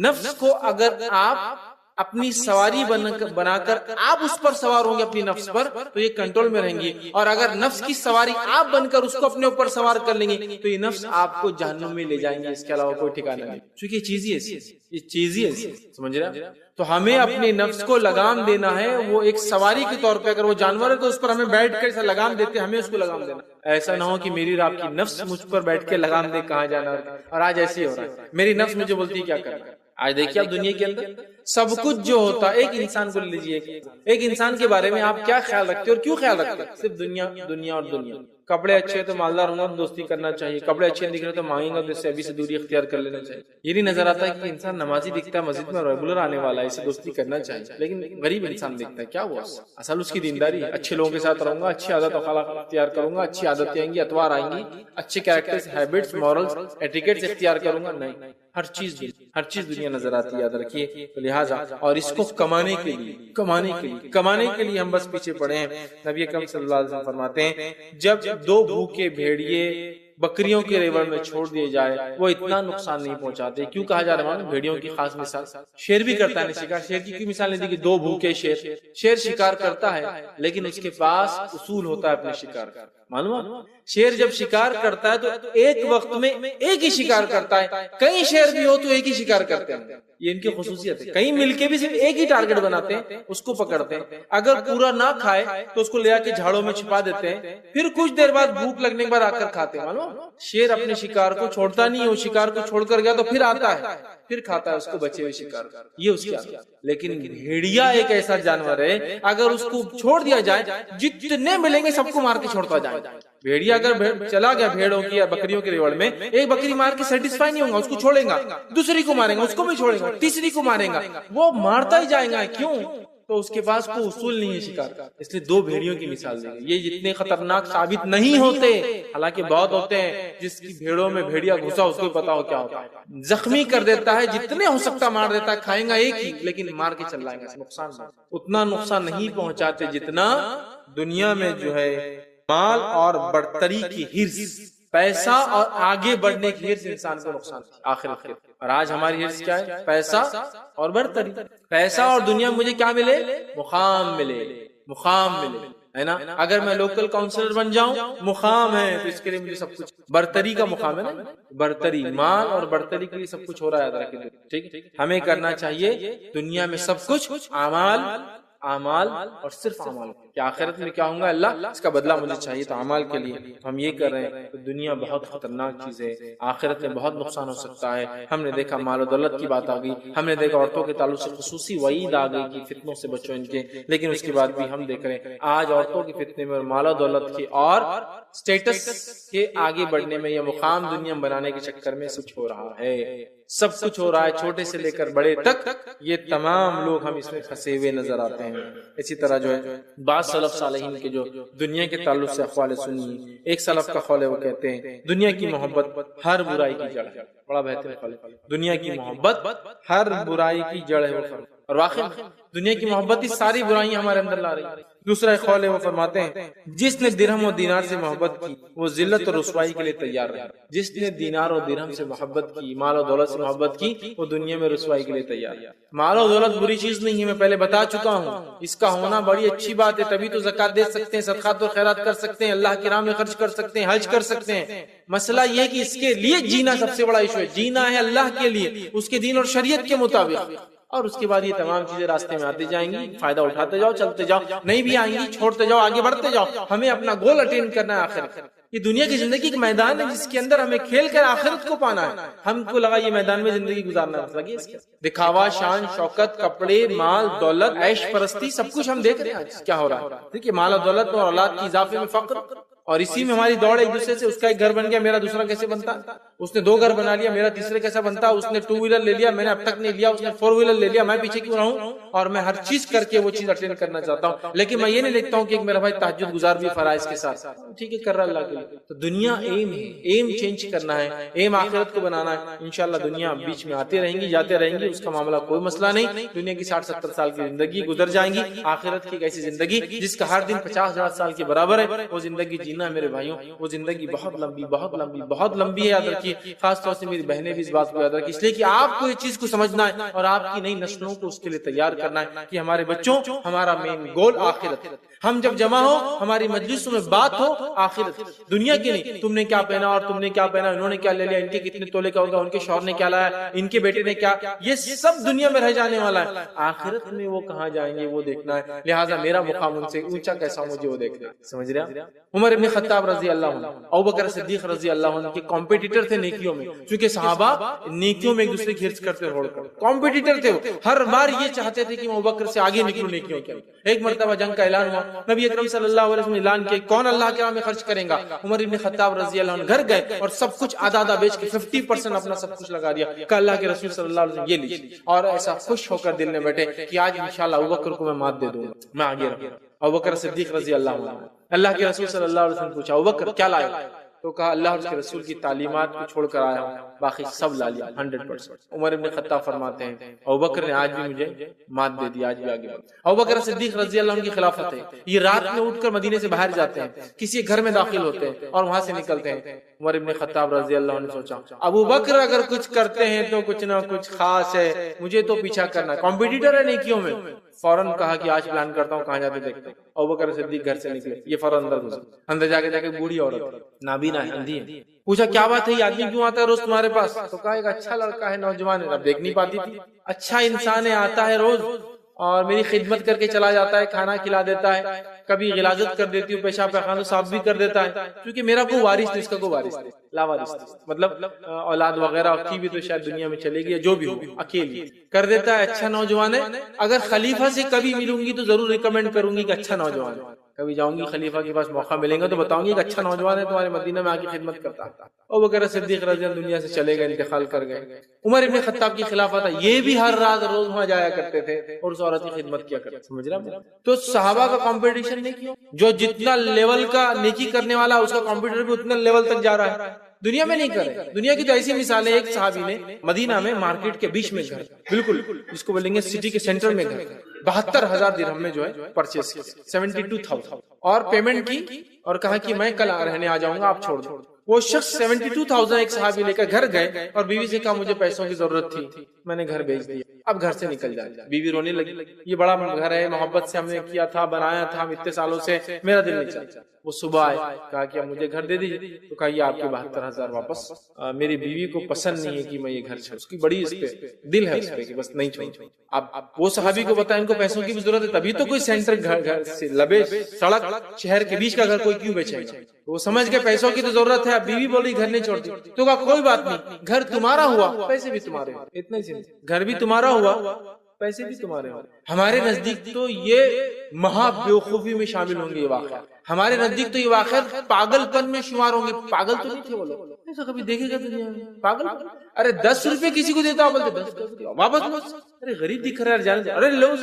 نفس کو اگر آپ اپنی سواری بنا کر آپ اس پر سوار ہوں گے، اپنی نفس پر، تو یہ کنٹرول میں رہیں گی، اور اگر نفس کی سواری آپ بن کر اس کو اپنے اوپر سوار کر لیں گے تو یہ نفس آپ کو جہنم میں لے جائیں گے، اس کے علاوہ کوئی ٹھکانہ نہیں، کیونکہ یہ چیز ہی ایسی ہے، یہ چیز ہی ایسی ہے، سمجھ رہے ہیں؟ تو ہمیں اپنی نفس کو لگام دینا ہے، وہ ایک سواری کے طور پہ، اگر وہ جانور ہے تو اس پر ہمیں بیٹھ کر ایسا لگام دیتے ہیں، ہمیں اس کو لگام دینا، ایسا نہ ہو کہ میری اور آپ کی نفس مجھ پر بیٹھ کے لگام دے کہاں جانا، اور آج ایسے ہی ہو رہا ہے، میری نفس مجھے بولتی ہے کیا کرنا۔ آج دیکھیے اب دنیا کے اندر سب کچھ جو ہوتا ہے، ایک انسان کو لیجیے، ایک انسان کے بارے میں آپ کیا خیال رکھتے اور کیوں خیال رکھتے؟ صرف دنیا دنیا اور دنیا۔ کپڑے اچھے تو مالدار ہونا تو دوستی کرنا چاہیے، کپڑے اچھے نہیں دکھ رہے تو مانگیں گا تو اس سے ابھی سے دوری اختیار کر لینا چاہیے۔ یہ نہیں نظر آتا ہے کہ انسان نمازی دکھتا ہے، مسجد میں ریگولر آنے والا ہے، اسے دوستی کرنا چاہیے، لیکن غریب انسان دیکھتا ہے کیا ہوا اصل اس کی دینداری ہے، اچھے لوگوں کے ساتھ رہوں گا، اچھی عادت و اخلاق اختیار کروں گا، اچھی عادتیں آئیں گی، اطوار آئیں گی، اچھے کیریکٹرز، ہیبٹس، مورلز، ایٹیکیٹس اختیار کروں گا، نہیں، ہر چیز دنیا نظر آتی ہے، یاد رکھیے۔ تو لہٰذا اور اس کو کمانے کے لیے ہم بس پیچھے پڑے ہیں۔ نبی اکرم صلی اللہ علیہ وسلم فرماتے ہیں جب 2 بھوکے بھیڑیے بکریوں کے ریوڑ میں چھوڑ دیے جائے وہ اتنا نقصان نہیں پہنچاتے۔ کیوں کہا جا رہا ہے؟ بھیڑیوں کی خاص مثال شیر بھی کرتا ہے شکار، شیر کی مثال نہیں دی کہ 2 بھوکے شیر شکار کرتا ہے، لیکن اس کے پاس اصول ہوتا ہے اپنے شکار کا، معلوم شیر جب شکار کرتا ہے تو ایک وقت میں ایک ہی شکار کرتا ہے، کئی شیر بھی ہو تو ایک ہی شکار کرتے ہیں، یہ ان کی خصوصیت ہے۔ کئی مل کے بھی صرف ایک ہی ٹارگٹ بناتے ہیں، اس کو پکڑتے ہیں، اگر پورا نہ کھائے تو اس کو لے آ کے جھاڑوں میں چھپا دیتے ہیں، پھر کچھ دیر بعد بھوک لگنے کے بعد آ کر کھاتے ہیں۔ معلوم شیر اپنے شکار کو چھوڑتا نہیں ہے، وہ شکار کو چھوڑ کر گیا تو پھر آتا ہے، پھر کھاتا ہے اس کو بچے ہوئے شکار، یہ اس کی عادت۔ لیکن بھیڑیا ایک ایسا جانور ہے، اگر اس کو چھوڑ دیا جائے جتنے ملیں گے سب کو مار کے چھوڑتا جائے۔ بھیڑیا اگر چلا گیا بھیڑوں کی یا بکریوں کے ریوڑ میں، ایک بکری مار کے سیٹسفائی نہیں ہوگا، اس کو چھوڑے گا، دوسری کو مارے گا، اس کو بھی چھوڑے گا، تیسری کو مارے گا، وہ مارتا ہی جائے گا۔ کیوں؟ تو اس کے پاس کوئی اصول نہیں ہے شکار کا، اس لیے دو بھیڑیوں کی مثال دی گئی۔ یہ جتنے خطرناک ثابت نہیں ہوتے، حالانکہ بہت ہوتے ہیں، جس کی بھیڑوں میں بھیڑیا گھسا اس کو پتا ہو کیا ہوتا ہے، زخمی کر دیتا ہے، جتنے ہو سکتا مار دیتا ہے، کھائیں گا ایک ہی لیکن مار کے چل جائیں گا، نقصان اتنا نقصان نہیں پہنچاتے جتنا دنیا میں جو ہے مال اور برتری کی ہرس، پیسہ اور آگے بڑھنے کی ہرس انسان کو نقصان آخرت کے۔ اور آج ہماری ہرس کیا ہے؟ پیسہ اور برتری۔ پیسہ اور دنیا مجھے کیا ملے؟ مقام ملے، مقام ملے، ہے نا؟ اگر میں لوکل کاؤنسلر بن جاؤں مقام ہے، تو اس کے لیے مجھے سب کچھ برتری کا مقام ہے نا، برتری مال اور برتری کے لیے سب کچھ ہو رہا ہے۔ یاد رکھیں، ٹھیک، ہمیں کرنا چاہیے دنیا میں سب کچھ اعمال اور صرف اعمال، کہ آخرت میں کیا ہوں گا، اللہ اس کا بدلہ مجھے چاہیے، تو اعمال کے لیے ہم یہ کر رہے ہیں۔ تو دنیا بہت خطرناک چیز ہے، آخرت میں بہت نقصان ہو سکتا ہے۔ ہم نے دیکھا مال و دولت کی بات آ گئی، ہم نے دیکھا عورتوں کے تعلق سے خصوصی وعید آ گئی کہ فتنوں سے بچو ان کے، لیکن اس کے بعد بھی ہم دیکھ رہے ہیں آج عورتوں کے فتنے میں اور مال و دولت کے اور سٹیٹس کے آگے بڑھنے میں، یہ مقام دنیا بنانے کے چکر میں سب ہو رہا ہے، سب کچھ ہو رہا ہے، چھوٹے سے لے کر بڑے تک، یہ تمام لوگ ہم اس میں پھنسے ہوئے نظر آتے ہیں۔ اسی طرح جو ہے بعض سلف صالحین کے جو دنیا کے تعلق سے اقوال سنی، ایک سلف کا قول ہے، وہ کہتے ہیں دنیا کی محبت ہر برائی کی جڑ ہے۔ بڑا بہترین قول ہے، دنیا کی محبت ہر برائی کی جڑ ہے، اور واقعی دنیا کی محبت ہی ساری برائیاں ہمارے اندر لا رہی ہے۔ دوسرا ایک قول ہے، وہ فرماتے ہیں جس نے درہم و دینار سے محبت کی وہ ذلت اور رسوائی کے لیے تیار رہا۔ جس نے دینار اور درہم سے محبت کی، مال و دولت سے محبت کی، وہ دنیا میں رسوائی کے لیے تیار ہے۔ مال و دولت بری چیز نہیں ہے، میں پہلے بتا چکا ہوں، اس کا ہونا بڑی اچھی بات ہے، تبھی تو زکات دے سکتے ہیں، صدقات اور خیرات کر سکتے ہیں، اللہ کی راہ میں خرچ کر سکتے ہیں، حج کر سکتے ہیں۔ مسئلہ یہ ہے کہ اس کے لیے جینا سب سے بڑا ایشو ہے، جینا ہے اللہ کے لیے، اس کے دین اور شریعت کے مطابق، اور اس کے بعد یہ تمام چیزیں راستے میں آتی جائیں گی، فائدہ اٹھاتے جاؤ، چلتے جاؤ، نہیں بھی آئیں گی چھوڑتے جاؤ، آگے بڑھتے جاؤ۔ ہمیں اپنا گول اٹینڈ کرنا ہے آخرت۔ یہ دنیا کی زندگی ایک میدان ہے جس کے اندر ہمیں کھیل کر آخرت کو پانا ہے۔ ہم کو لگا یہ میدان میں زندگی گزارنا لگی دکھاوا، شان، شوکت، کپڑے، مال، دولت، عیش پرستی، سب کچھ ہم دیکھ رہے ہیں کیا ہو رہا ہے۔ دیکھیے مال و دولت اور اولاد کی اضافے میں فقر، اور اسی میں ہماری دوڑ ایک دوسرے سے، اس کا ایک گھر بن گیا، میرا دوسرا کیسے بنتا، اس نے 2 گھر بنا لیا، میرا تیسرے کیسا بنتا، اس نے 2 ویلر لے لیا، میں نے اب تک نہیں لیا، اس نے 4 ویلر لے لیا، میں پیچھے کیوں رہوں، اور میں ہر چیز کر کے وہ چیز اٹینڈ کرنا چاہتا ہوں، لیکن میں یہ نہیں دیکھتا ہوں کہ ایک میرا بھائی تہجد گزار بھی فرائض کے ساتھ، ٹھیک ہے کر رہا اللہ کے لیے۔ تو دنیا ایم ہے، ایم چینج کرنا ہے، ایم آخرت کو بنانا ہے۔ انشاءاللہ دنیا بیچ میں آتی رہیں گی، جاتے رہیں گی، اس کا معاملہ کوئی مسئلہ نہیں۔ دنیا کی 60-70 سال کی زندگی گزر جائیں گی، آخرت کی ایک ایسی زندگی جس کا ہر دن 50,000 سال کے برابر ہے، وہ زندگی جینا ہے میرے بھائیوں۔ وہ زندگی بہت لمبی بہت لمبی بہت لمبی ہے، یاد رکھیے۔ خاص طور سے میری بہنیں بھی اس بات کو یاد رکھیں، اس لیے کہ آپ کو یہ چیز کو سمجھنا ہے اور آپ کی نئی نسلوں کو اس کے لیے تیار کرنا ہے کہ ہمارے بچوں، ہمارا مین گول آخرت۔ ہم جب جمع ہو، ہماری مجلسوں میں بات ہو آخرت، دنیا کی نہیں، تم نے کیا پہنا اور تم نے کیا پہنا، انہوں نے کیا لے لیا، ان کے کتنے تولے کا ہوگا، ان کے شوہر نے کیا لایا، ان کے بیٹے نے کیا، یہ سب دنیا میں رہ جانے والا ہے۔ آخرت میں وہ کہاں جائیں گے وہ دیکھنا ہے، لہٰذا میرا مقام ان سے اونچا کیسا مجھے وہ دیکھنا ہے۔ سمجھ رہے ہیں؟ عمر ابن خطاب رضی اللہ عنہ، ابوبکر صدیق رضی اللہ عنہ کے کمپیٹیٹر تھے نیکیوں میں، چونکہ صحابہ نیکیوں میں ایک دوسرے کی ہرس کرتے ہوڑ کر کمپیٹیٹر تھے، ہر بار یہ چاہتے تھے کہ میں ابوبکر سے آگے نکلوں نیکیوں کے۔ ایک مرتبہ جنگ کا اعلان ہوا، نبی اکرم صلی اللہ علیہ وسلم نے اعلان کیا کون اللہ کے راہ میں خرچ کرے گا۔ عمر ابن خطاب رضی اللہ عنہ گھر گئے اور سب کچھ آدھا آدھا بیچ کے 50% اپنا سب کچھ لگا دیا کہ اللہ کے رسول صلی اللہ علیہ وسلم یہ لیجیے، اور ایسا خوش ہو کر دل میں بیٹھے کہ آج انشاءاللہ ابوبکر کو میں مات دے دوں گا، میں آگے رہوں۔ ابوبکر صدیق رضی اللہ عنہ، اللہ کے رسول صلی اللہ علیہ وسلم پوچھا ابوبکر کیا لائے، تو کہا اللہ اور اس کے رسول کی تعلیمات کو چھوڑ کر آیا ہوں، باقی سب لا لیا 100%۔ عمر ابن خطاب فرماتے ہیں ابوبکر نے آج بھی مجھے مات دے دی، آج بھی آگے بڑھ۔ ابوبکر صدیق رضی اللہ عنہ کی خلافت ہے، یہ رات میں اٹھ کر مدینے سے باہر جاتے ہیں، کسی گھر میں داخل ہوتے ہیں اور وہاں سے نکلتے ہیں۔ عمر ابن خطاب رضی اللہ عنہ نے سوچا ابوبکر اگر کچھ کرتے ہیں تو کچھ نہ کچھ خاص ہے، مجھے تو پیچھا کرنا، کمپٹیٹر ہے نیکیوں میں۔ فوراً کہا کہ آج پلان کرتا ہوں کہاں جاتے دیکھتے ہیں۔ ابوبکر صدیق گھر سے نکلے، یہ فوراً اندر گھسے، اندر جا کے بوڑھی عورت نابینا ہے، اندھی ہے، پوچھا کیا بات ہے، یہ آدمی کیوں آتا ہے روز تمہارے پاس؟ تو کہا ایک اچھا لڑکا ہے، نوجوان ہے، اب دیکھ نہیں پاتی تھی، اچھا انسان ہے، آتا ہے روز اور میری خدمت کر کے چلا جاتا ہے، کھانا کھلا دیتا ہے، کبھی غلاظت کر دیتی ہوں، پیشاب پخانہ صاف بھی کر دیتا ہے، کیونکہ میرا کوئی وارث نہیں، اس کا کوئی وارث نہیں، لاوارث نہیں، مطلب اولاد وغیرہ کی بھی تو شاید دنیا میں چلے گی، جو بھی ہو اکیلی کر دیتا ہے، اچھا نوجوان ہے۔ اگر خلیفہ سے کبھی ملوں گی تو ضرور ریکمینڈ کروں گی کہ اچھا نوجوان ہے، کبھی جاؤں گی خلیفہ کے پاس موقع ملیں گا تو بتاؤں گی کہ اچھا نوجوان ہے، تمہارے مدینہ میں آ کے خدمت کرتا ہے۔ ابوبکر صدیق رضی اللہ عنہ دنیا سے چلے گئے، انتقال کر گئے۔ عمر ابن خطاب کی خلافت ہے، یہ بھی ہر رات روز وہاں جایا کرتے تھے اور اس عورت کی خدمت کیا کرتے تھے، سمجھ رہا؟ تو صحابہ کا کمپٹیشن نہیں کیا، جو جتنا لیول کا نیکی کرنے والا اس کا کمپیوٹر بھی اتنا لیول تک جا رہا ہے، دنیا میں نہیں کرے۔ دنیا کی تو ایسی مثال ہے، ایک صحابی نے مدینہ میں مارکیٹ کے بیچ میں گھر، بالکل جس کو بولیں گے سٹی کے سینٹر میں گھر، 72,000 درہم میں جو ہے پرچیز کیا، 72,000، اور پیمنٹ کی اور کہا کہ میں کل رہنے آ جاؤں گا، آپ چھوڑ دو۔ وہ شخص 72,000 ایک صحابی لے کر گھر گئے اور بیوی سے کہا مجھے پیسوں کی ضرورت تھی، میں نے گھر بیچ دیا، اب گھر سے نکل جائے۔ بیوی رونے لگی، یہ بڑا گھر ہے، محبت سے ہم نے کیا تھا، بنایا تھا اتنے سالوں سے، میرا دل نہیں چلتا۔ وہ صبح آئے، کہا کہ مجھے گھر دے دیجیے، تو کہا یہ آپ کے 72,000 واپس، میری بیوی کو پسند نہیں ہے کہ میں یہ گھر چھوڑوں، اس کی بڑی اس پہ دل ہے اس پہ کہ بس نہیں چھوڑوں۔ اب وہ صحابی کو بتایا ان کو پیسوں کی بھی ضرورت ہے، تبھی تو کوئی سینٹر گھر سے لبے سڑک شہر کے بیچ کا گھر کوئی کیوں بیچے گا؟ وہ سمجھ کے پیسوں کی تو ضرورت ہے، اب بیوی بولی گھر نہیں چھوڑتی، تو کہا کوئی بات نہیں، گھر تمہارا ہوا، پیسے بھی تمہارے ہو، اتنا ہی سمجھ، گھر بھی تمہارا ہوا، پیسے بھی تمہارے ہو۔ ہمارے نزدیک تو یہ مہا بیوقوفی میں شامل ہوں گے یہ واقعہ، ہمارے نزدیک تو یہ واقعہ پاگل پن میں شمار ہوں گے۔ پاگل تو نہیں تھے وہ لوگ، ایسا کبھی دیکھے گا دنیا میں پاگل؟ ارے 10 روپے کسی کو دیتا، بولتے 10 واپس لو، ارے غریب دکھ رہا ہے جانے، ارے لو،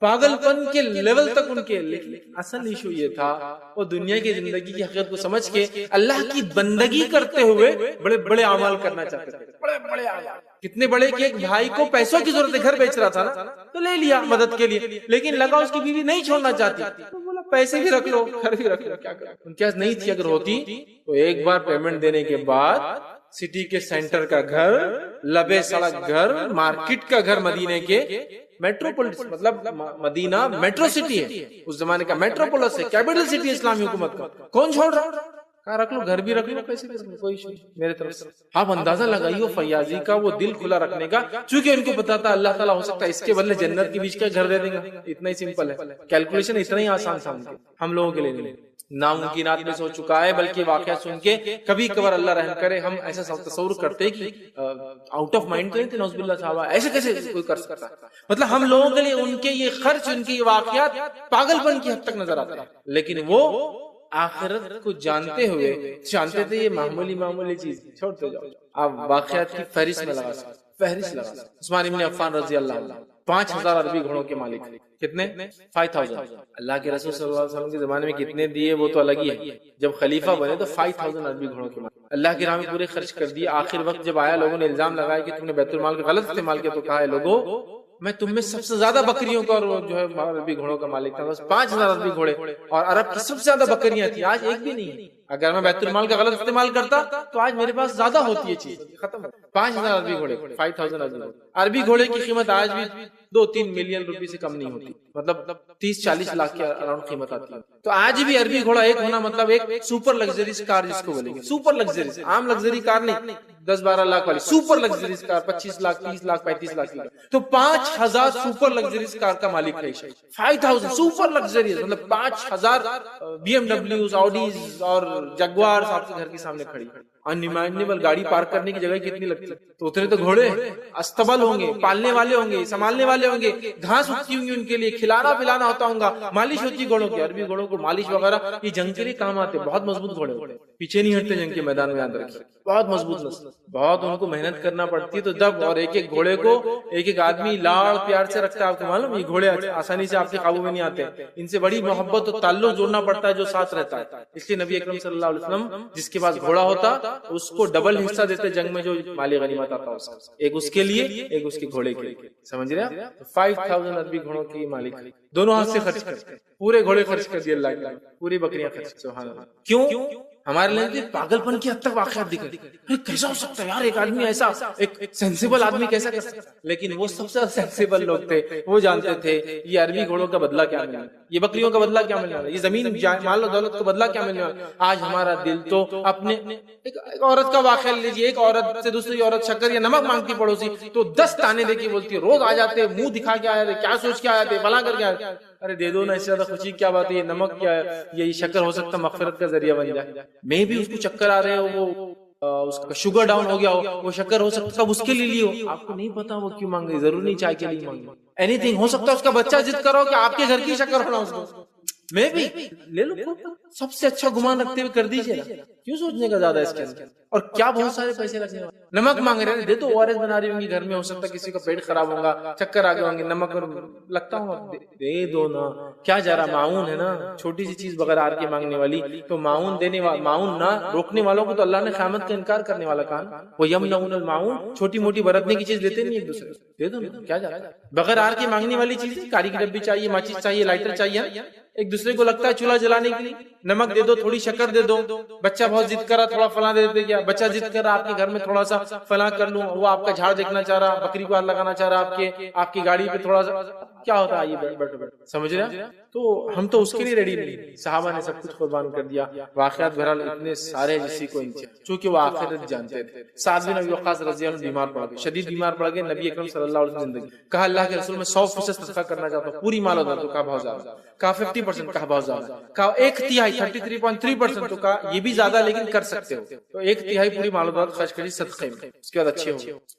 پاگل پن کے لیول تک ان کے۔ لیکن اصل ایشو یہ تھا وہ دنیا کی زندگی کی حقیقت کو سمجھ کے اللہ کی بندگی کرتے ہوئے بڑے بڑے اعمال کرنا چاہتے تھے، بڑے بڑے اعمال، کتنے بڑے کہ ایک بھائی کو پیسوں کی ضرورت ہے، گھر بیچ رہا تھا نا تو لے لیا مدد کے لیے، لیکن لگا اس کی بیوی نہیں چھوڑنا چاہتی تو بولا پیسے بھی رکھ لو، گھر بھی رکھ لو، کیا کریں؟ ان کے پاس نہیں تھی، اگر ہوتی تو ایک بار پیمنٹ دینے کے بعد سٹی کے سینٹر کا گھر، لبے سڑک گھر، مارکیٹ کا گھر، مدینے کے میٹروپولس، مطلب مدینہ میٹرو سٹی ہے، اس زمانے کا میٹروپولس ہے، کیپٹل سٹی ہے اسلامی حکومت کا، کون چھوڑ رہا؟ کہا رکھ لو، گھر بھی رکھ لو، پیسے بھی رکھ لو، کوئی ایشو نہیں میرے طرف سے۔ آپ اندازہ لگائیے فیاضی کا، وہ دل کھلا رکھنے کا، چونکہ ان کو پتا تھا اللہ تعالیٰ ہو سکتا ہے اس کے بدلے جنت کے بیچ کا گھر دے دے گا، اتنا ہی سمپل ہے، کیلکولیشن اتنا ہی آسان سمجھے، ہم لوگوں کے لیے نہیں، ناممکنات میں سو چکا ہے، بلکہ واقعہ سن کے کبھی کبھار اللہ رحم کرے ہم ایسا تصور کرتے کہ آؤٹ آف مائنڈ تو نہیں تھے، نعوذ باللہ صحابہ ایسے کیسے کوئی کر سکتا ہے؟ مطلب ہم لوگوں کے لیے ان کے یہ خرچ، ان کے یہ واقعات پاگل پن کی حد تک نظر آتے ہیں، لیکن وہ آخرت کو جانتے ہوئے جانتے تھے یہ معمولی چیز، چھوڑتے جاؤ۔ آپ واقعات کی فہرست میں لگا سکتے، فہرست لگا سکتے۔ عثمان بن عفان رضی اللہ عنہ 5,000 عربی گھوڑوں کے مالک، کتنے؟ 5,000۔ اللہ کے رسول صلی اللہ علیہ وسلم کے زمانے میں کتنے دیے وہ تو الگ ہی ہے، جب خلیفہ بنے تو 5,000 عربی گھوڑوں کے مالک، اللہ کی راہ میں پورے خرچ کر دیے۔ آخر وقت جب آیا، لوگوں نے الزام لگایا کہ تم نے بیت المال کا غلط استعمال کیا، تو کہا ہے لوگوں میں تم میں سب سے زیادہ بکریوں کا اور جو ہے عربی گھوڑوں کا مالک تھا، بس 5,000 عربی گھوڑے، اور عرب کی سب سے زیادہ بکریاں تھی، آج ایک بھی نہیں۔ اگر میں بیت المال کا غلط استعمال کرتا تو آج میرے پاس زیادہ ہوتی ہے چیز، ختم۔ 5,000 عربی گھوڑے، 5,000 عربی گھوڑے۔ عربی گھوڑے کی قیمت آج بھی 2-3 ملین روپے سے کم نہیں ہوتی، مطلب 30-40 لاکھ کے اراؤنڈ قیمت آتی ہے۔ تو آج بھی عربی گھوڑا ایک ہونا مطلب ایک سپر لگژریز کار جس کو بولیں گے، سپر لگژریز، عام لگژری کار نہیں، 10-12 لاکھ والی سپر لگژریز کار، 25 لاکھ 30 لاکھ 35 لاکھ کی۔ تو 5,000 سپر لگژریز کار کا مالک ہے، 5,000 سپر لگژریز، مطلب 5,000 BMW آڈیز اور جگوار آپ کے گھر کے سامنے کھڑی، انیمیبل گاڑی پارک کرنے کی جگہ کتنی لگتی ہے، تو اتنے تو گھوڑے استبل ہوں گے، پالنے والے ہوں گے، سنبھالنے والے ہوں گے، گھاس اگتی ہوں گی ان کے لیے، کھلانا پلانا ہوتا ہوں گا، مالش ہوتی ہے گھوڑوں کی. عربی گھوڑوں کو مالش وغیرہ یہ جنگ کے لیے کام آتے، بہت مضبوط گھوڑے، پیچھے نہیں ہٹتے جنگ کے میدان میں. یاد رکھیے بہت مضبوط نسل، بہت ان کو محنت کرنا پڑتی ہے. تو جب اور ایک ایک گھوڑے کو ایک ایک آدمی لاڑ پیار سے رکھتا ہے. آپ کو معلوم یہ گھوڑے آسانی سے آپ کے قابو میں نہیں آتے، ان سے بڑی محبت اور تعلق جوڑنا پڑتا ہے جو ساتھ رہتا ہے. اس لیے نبی اکرم صلی اللہ علیہ وسلم جس کے پاس گھوڑا ہوتا اس کو ڈبل حصہ دیتے جنگ میں جو مال غنیمت آتا اس کا، ایک اس کے لیے ایک اس کے گھوڑے کے لیے. سمجھ رہے ہیں؟ 5000 عربی گھوڑوں کی مالک دونوں ہاتھ سے خرچ کرتے، پورے گھوڑے خرچ کر دیے اللہ کے لیے، پوری بکریاں خرچ. سبحان اللہ. کیوں؟ ہمارے لیے پاگل پن کی حد تک واقعات دکھ رہے، کیسا ہو سکتا ہے یار ایک آدمی ایسا، ایک سینسیبل آدمی کیسا کر سکتا. لیکن وہ سب سے سینسیبل لوگ تھے، وہ جانتے تھے یہ عربی گھوڑوں کا بدلہ کیا ملنا، یہ بکریوں کا بدلہ کیا ملنا، یہ زمین مال و دولت کا بدلہ کیا ملنا. آج ہمارا دل تو اپنے ایک عورت کا واقعہ لیجیے، ایک عورت سے دوسری عورت شکر یا نمک مانگتی پڑوسی تو 10 تانے دے کے بولتی ہے، روز آ جاتے منہ دکھا کے آیا تھے، کیا سوچ کے آیا تھے، فلاں کر کے آیا تھے. ارے دے دو نا، اس سے زیادہ خوشی کیا بات ہے. یہ نمک کیا ہے، یہ شکر ہو سکتا مغفرت کا ذریعہ بن جائے. میں بھی اس کو چکر آ رہے ہو، وہ اس کا شوگر ڈاؤن ہو گیا ہو، وہ شکر ہو سکتا ہے اس کے لیے لیو. آپ کو نہیں پتا وہ کیوں مانگ رہی، ضرور نہیں چائے کے لیے مانگ رہی. اینی تھنگ ہو سکتا ہے اس کا بچہ ضد کرو کہ آپ کے گھر کی شکر ہونا اس کو. میں بھی لے لو، سب سے اچھا گمان رکھتے ہوئے کر دیجیے، کیوں سوچنے کا زیادہ اس کے اندر. اور کیا بہت سارے پیسے رکھنے والے نمک مانگ رہے ہیں، دے تو ORS بنا رہی ہوں گی گھر میں، ہو سکتا ہے کسی کا پیٹ خراب ہوگا، چکر آ گئے ہوں گے، نمک لگتا ہوں دے دو نا. کیا جا رہا، معاون ہے نا، چھوٹی سی چیز بغیر آر کے مانگنے والی. تو معاون دینے معاون نہ روکنے والوں کو تو اللہ نے قیامت کا انکار کرنے والا کہا، وہ یمنعون المعون، چھوٹی موٹی برتنے کی چیز دیتے نہیں ایک دوسرے کو. دے دو نا، کیا جا رہا ہے. بغیر آر کے مانگنے والی چیز، کاری کی ڈبی چاہیے، ماچس چاہیے، لائٹر چاہیے، ایک دوسرے کو لگتا ہے چولہا جلانے کے لیے نمک دے دو، تھوڑی شکر دے دو. بچہ بہت ضد کر رہا، تھوڑا فلاں دے دیتے. کیا بچہ ضد کر رہا آپ کے گھر میں تھوڑا سا فلاں کر لوں، وہ آپ کا جھاڑ دیکھنا چاہ رہا، بکری کو ہاتھ لگانا چاہ رہا، آپ کی گاڑی پہ تھوڑا سا کیا ہوتا ہے، یہ بیٹھ سمجھ رہے ہیں. تو ہم تو اس کے لیے ریڈی نہیں. صحابہ نے سب کچھ قربان کر دیا. واقعات بہرحال اتنے سارے جسی کو چونکہ وہ آخرت جانتے تھے. سعد بن ابی وقاص رضی اللہ عنہ بیمار پڑ گئے، شدید بیمار پڑ گئے. نبی اکرم صلی اللہ علیہ وسلم زندگی کہا اللہ کے رسول میں 100% صدقہ کرنا چاہتا ہوں، پوری مال و دولت. تو کہا بہت زیادہ، کہا 50%، کہا بہت زیادہ، کہا 1/3 33.3%. تو کہا یہ بھی زیادہ لیکن کر سکتے ہو. تو 1/3 پوری مال و دولت خرچ کری صدقے میں. اس کے بعد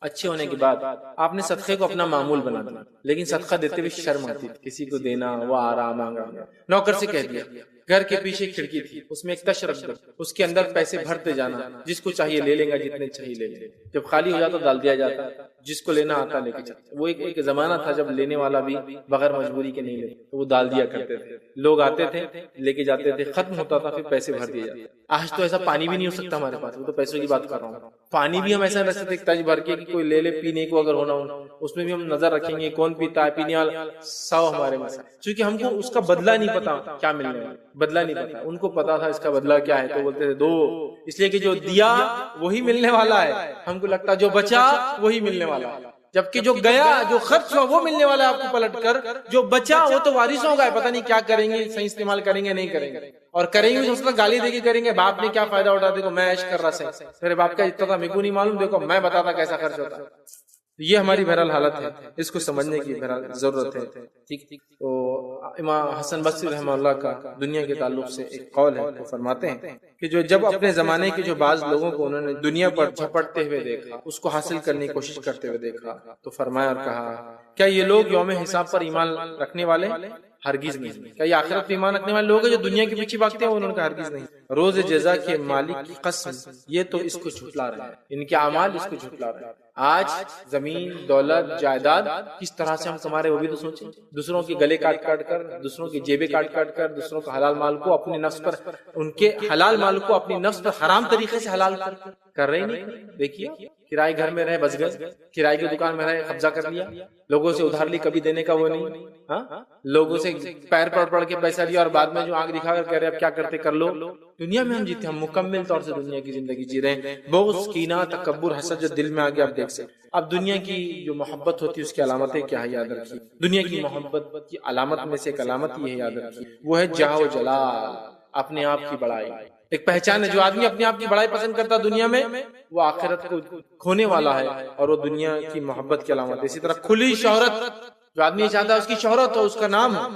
اچھے ہونے کے بعد آپ نے صدقے کو اپنا معمول بنا دیا. لیکن صدقہ دیتے ہوئے شرم آتی تھی کسی کو دینا، وہ آرام مانگا. نوکر سے کہہ دیا، گھر کے پیچھے کھڑکی تھی، اس میں ایک تش رکھ دو، اس کے اندر پیسے بھرتے جانا، جس کو چاہیے لے لیں گا، جتنے چاہیے لے لیں. جب خالی ہو جاتا ڈال دیا جاتا، جس کو لینا آتا لے کے چلتا. وہ ایک زمانہ تھا جب لینے والا بھی بغیر مجبوری کے نہیں لیتے، تو وہ ڈال دیا کرتے تھے. لوگ آتے تھے لے کے جاتے تھے، ختم ہوتا تھا، پھر پیسے بھر دیے جاتے. آج تو ایسا پانی بھی نہیں ہو سکتا ہمارے پاس، وہ تو پیسوں کی بات کر رہا ہوں. پانی بھی ہم ایسا رکھ سکتے تاج بھر کے کہ کوئی لے لے پینے کو، اگر ہونا اس میں بھی ہم نظر رکھیں گے کون پیتا ہے، پینے والا 100 ہمارے میں. چونکہ ہم کو اس کا بدلہ نہیں پتا کیا ملنے والا، بدلہ نہیں پتا. ان کو پتا تھا اس کا بدلہ کیا ہے، تو بولتے تھے دو، اس لیے کہ جو دیا وہی ملنے والا ہے. ہم کو لگتا جو بچا وہی ملنے والا ہے، جبکہ جو گیا، جو خرچ ہوا وہ ملنے والا ہے آپ کو پلٹ کر. جو بچا وہ تو وارثوں کا ہے، پتہ نہیں کیا کریں گے، صحیح استعمال کریں گے نہیں کریں گے. اور کریں گے تو گالی دے کے کریں گے، باپ نے کیا فائدہ اٹھا، دیکھو میں عیش کر رہا صحیح، میرے باپ کا اتنا تھا میرے کو نہیں معلوم، دیکھو میں بتاتا کیسا خرچ ہوتا. یہ ہماری بہرحال حالت ہے، اس کو سمجھنے کی بہرحال ضرورت ہے. ٹھیک. تو امام حسن بصری رحمہ اللہ کا دنیا کے تعلق سے ایک قول ہے، وہ فرماتے ہیں کہ جب اپنے زمانے کے جو بعض لوگوں کو انہوں نے دنیا پر جھپٹتے ہوئے دیکھا، اس کو حاصل کرنے کی کوشش کرتے ہوئے دیکھا، تو فرمایا اور کہا کیا یہ لوگ یوم حساب پر ایمان رکھنے والے؟ ہرگز نہیں. کیا یہ آخرت پر ایمان رکھنے والے لوگ ہیں جو دنیا کے پیچھے بھاگتے ہیں؟ انہوں نے کہا ہرگز نہیں. روز جزا کے مالک کی قسم، یہ تو اس کو جھٹلا رہے ہیں، ان کے اعمال اس کو جھٹلا رہے ہیں. آج زمین، دولت، جائیداد کس طرح سے ہم کمارے وہ بھی تو سوچیں. دوسروں کے گلے کاٹ کاٹ کر، دوسروں کی جیبیں کاٹ کاٹ کر، دوسروں کا حلال مال کو اپنے نفس پر، ان کے حلال مال کو اپنی نفس پر حرام طریقے سے حلال کر رہے نہیں. دیکھیے کرائے گھر میں رہے بس گئے، کرائے کی دکان میں رہے قبضہ کر لیا، لوگوں سے ادھار لی کبھی دینے کا وہ نہیں. ہاں، لوگوں سے پیر پڑ کے پیسہ لیا اور بعد میں جو آنکھ دکھا کر کہہ رہے اب کیا کرتے کر لو. دنیا میں ہم جیتے، ہم مکمل طور سے دنیا کی زندگی جی رہے ہیں. بغض، کینہ، تکبر، حسد جو دل میں آ گیا آپ دیکھ سکتے. اب دنیا کی جو محبت ہوتی ہے اس کی علامتیں کیا ہے یاد رکھیے. دنیا کی محبت کی علامت میں سے ایک علامت یہ ہے یاد رکھیے، وہ ہے جاہ و جلال، اپنے آپ کی بڑائی. ایک پہچان ہے، جو آدمی اپنے آپ کی بڑائی پسند کرتا دنیا میں وہ آخرت کو کھونے والا ہے، اور وہ دنیا کی محبت کی علامت ہے. اسی طرح کھلی شہرت، جو آدمی چاہتا ہے اس کی شہرت ہو، اس کا نام ہو.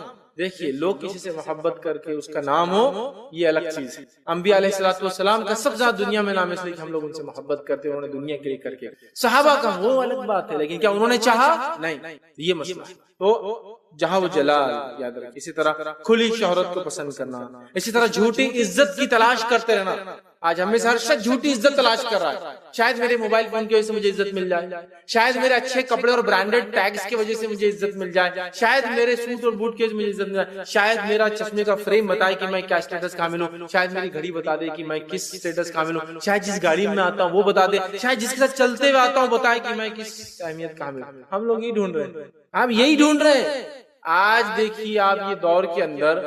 دیکھیے لوگ کسی سے محبت کر کے اس کا نام ہو یہ الگ چیز ہے. انبیاء علیہ الصلوۃ والسلام کا سب سے زیادہ دنیا میں نام اس لیے کہ ہم لوگ ان سے محبت کرتے ہیں, انہوں نے دنیا کے لیے کر کے. صحابہ کا وہ الگ بات ہے, لیکن کیا انہوں نے چاہا؟ نہیں, یہ مسئلہ. تو جہاں وہ جلال یاد رکھ. اسی طرح کھلی شہرت کو پسند کرنا, اسی طرح جھوٹی عزت کی تلاش کرتے رہنا. آج ہمیں سے ہر شخص جھوٹی عزت تلاش کر رہا ہے. شاید میرے موبائل فون کی وجہ سے مجھے عزت مل جائے, شاید میرے اچھے کپڑے اور برانڈڈ ٹیگز کی وجہ سے مجھے عزت مل جائے, شاید میرے سوٹ اور بوٹ کی وجہ سے مجھے عزت مل جائے, شاید میرا چشمے کا فریم بتائے کہ میں کیا اسٹیٹس کا حامل ہوں, شاید میری گھڑی بتا دے کہ میں کس اسٹیٹس کا حامل ہوں, شاید جس گاڑی میں آتا ہوں وہ بتا دے, شاید جس کے ساتھ چلتے ہوئے آتا ہوں بتائے کہ میں کس اہمیت کا حامل ہوں. ہم لوگ یہی ڈھونڈ رہے ہیں, ہم یہی ڈھونڈ رہے ہیں. آج دیکھیے آپ یہ دور کے اندر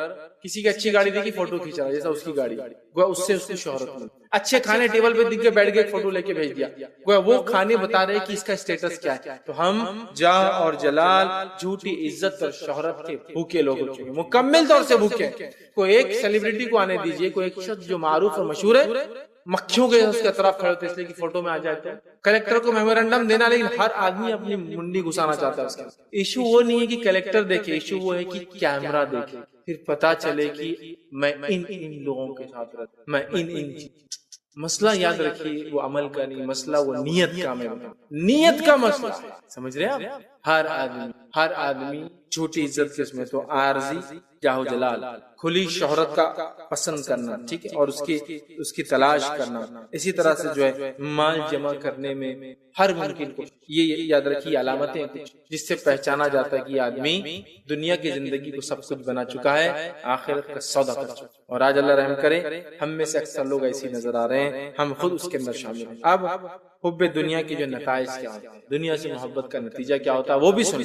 کسی کی اچھی گاڑی دیکھی فوٹو کھینچا رہا جیسا اس کی گاڑی, گویا اس سے اس کی شہرت ملی. اچھے کھانے ٹیبل پہ دیکھ کے بیٹھ گئے فوٹو لے کے بھیج دیا, گویا وہ کھانے بتا رہے کہ اس کا اسٹیٹس کیا ہے. تو ہم جاہ اور جلال, جھوٹی عزت اور شہرت کے بھوکے لوگ ہو چکے, مکمل طور سے بھوکے. کوئی ایک سیلیبریٹی کو آنے دیجئے, کوئی ایک شخص جو معروف اور مشہور ہے, مکھیوں کے اس کے اطراف کھڑے ہوتے اس لیے کہ فوٹو میں آ جائے. تو کلیکٹر کو میمورنڈم دینا, لیکن ہر آدمی اپنی منڈی گھسانا چاہتا ہے اس کا. ایشو وہ نہیں ہے کہ کلیکٹر دیکھے, ایشو وہ ہے کہ کیمرہ دیکھے, پھر پتا چلے کہ میں ان لوگوں کے ساتھ رہتا, میں ان مسئلہ یاد رکھیے وہ عمل کا نہیں, مسئلہ وہ نیت کا. میں نیت کا مسئلہ سمجھ رہے ہیں آپ. ہر آدمی چھوٹی عزت کے اس میں تو عارضی جاہ و جلال, کھلی شہرت کا پسند کرنا, ٹھیک ہے, اور اس کی تلاش کرنا. اسی طرح سے جو ہے مال جمع کرنے میں ہر ممکن کو, یہ یاد رکھیے علامتیں کچھ جس سے پہچانا جاتا ہے کہ یہ آدمی دنیا کی زندگی کو سب کچھ بنا چکا ہے, آخرت کا سودا کر چکا. اور آج اللہ رحم کرے ہم میں سے اکثر لوگ ایسے نظر آ رہے ہیں, ہم خود اس کے اندر شامل ہیں. اب حب دنیا کی جو نتائج کیا ہوتا ہے, دنیا سے محبت کا نتیجہ کیا ہوتا ہے وہ بھی سنیں.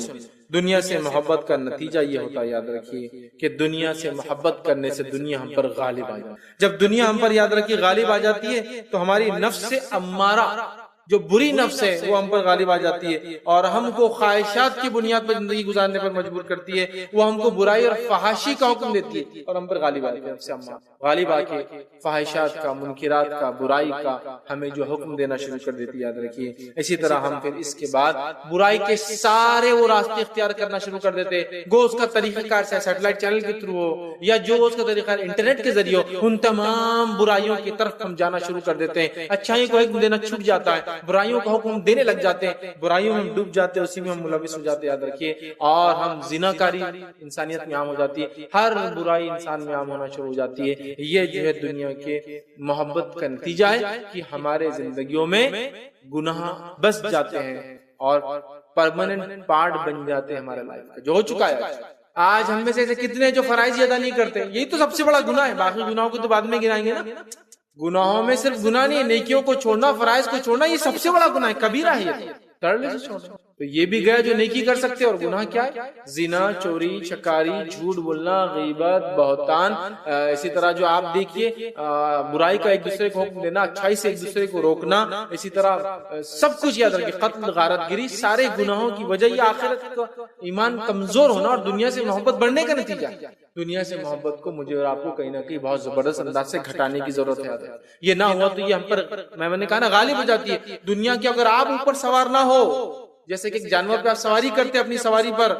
دنیا سے محبت کا نتیجہ یہ ہوتا ہے, یاد رکھیے کہ دنیا سے محبت کرنے سے دنیا ہم پر غالب آ جاتی ہے. جب دنیا ہم پر یاد رکھیے غالب آ جاتی ہے تو ہماری نفس سے امارہ, جو بری نفس ہے, وہ ہم پر غالب آ جاتی ہے اور ہم کو خواہشات کی بنیاد پر زندگی گزارنے پر مجبور کرتی ہے. وہ ہم کو برائی اور فحاشی کا حکم دیتی ہے اور ہم پر غالب آ جاتی ہے. غالب آ کے فحاشات کا, منکرات کا, برائی کا ہمیں جو حکم دینا شروع کر دیتی ہے, یاد رکھیے. اسی طرح ہم پھر اس کے بعد برائی کے سارے وہ راستے اختیار کرنا شروع کر دیتے, گو اس کا طریقہ کار سے سیٹلائٹ چینل کے تھرو ہو یا جو اس کا طریقہ انٹرنیٹ کے ذریعے ہو, ان تمام برائیوں کی طرف ہم جانا شروع کر دیتے ہیں. اچھائی کو حکم دینا چھوٹ جاتا ہے, برائیوں کا حکم دینے لگ جاتے ہیں, برائیوں میں ہم ڈوب جاتے ہیں, اسی میں ہم ملوث ہو جاتے ہیں, یاد رکھیے. اور ہم زناکاری انسانیت میں عام ہو جاتی ہے, ہر برائی انسان میں عام ہونا شروع ہو جاتی ہے. یہ جو ہے دنیا کے محبت کا نتیجہ ہے کہ ہمارے زندگیوں میں گناہ بس جاتے ہیں اور پرماننٹ پارٹ بن جاتے ہیں ہمارے لائف کا, جو ہو چکا ہے. آج ہم میں سے کتنے جو فرائض ادا نہیں کرتے, یہی تو سب سے بڑا گناہ ہے. باقی گناہوں کو تو بعد میں گنائیں گے نا. گناہوں میں صرف گناہ نہیں ہے, نیکیوں کو چھوڑنا, فرائض کو چھوڑنا, یہ سب سے بڑا گناہ ہے, کبیرہ ہے یہ. تو یہ بھی گیا جو نیکی کر سکتے, اور گناہ کیا ہے؟ زنا, چوری, چکاری, جھوٹ بولنا, غیبت, بہتان. اسی طرح جو آپ دیکھیے برائی کا ایک دوسرے کو حکم دینا, اچھائی سے ایک دوسرے کو روکنا, اسی طرح سب کچھ یاد رکھیے, قتل, غارت گری, سارے گناہوں کی وجہ یہ آخرت کا ایمان کمزور ہونا اور دنیا سے محبت بڑھنے کا نتیجہ. دنیا سے محبت کو مجھے اور آپ کو کہیں نہ کہیں بہت زبردست انداز سے گھٹانے کی ضرورت ہے. یہ نہ ہوا تو یہ ہم پر, میں نے کہا نا, غالب ہو جاتی ہے دنیا کی. اگر آپ اوپر سوار نہ ہو, جیسے کہ ایک جانور پہ آپ سواری کرتے ہیں اپنی سواری پر,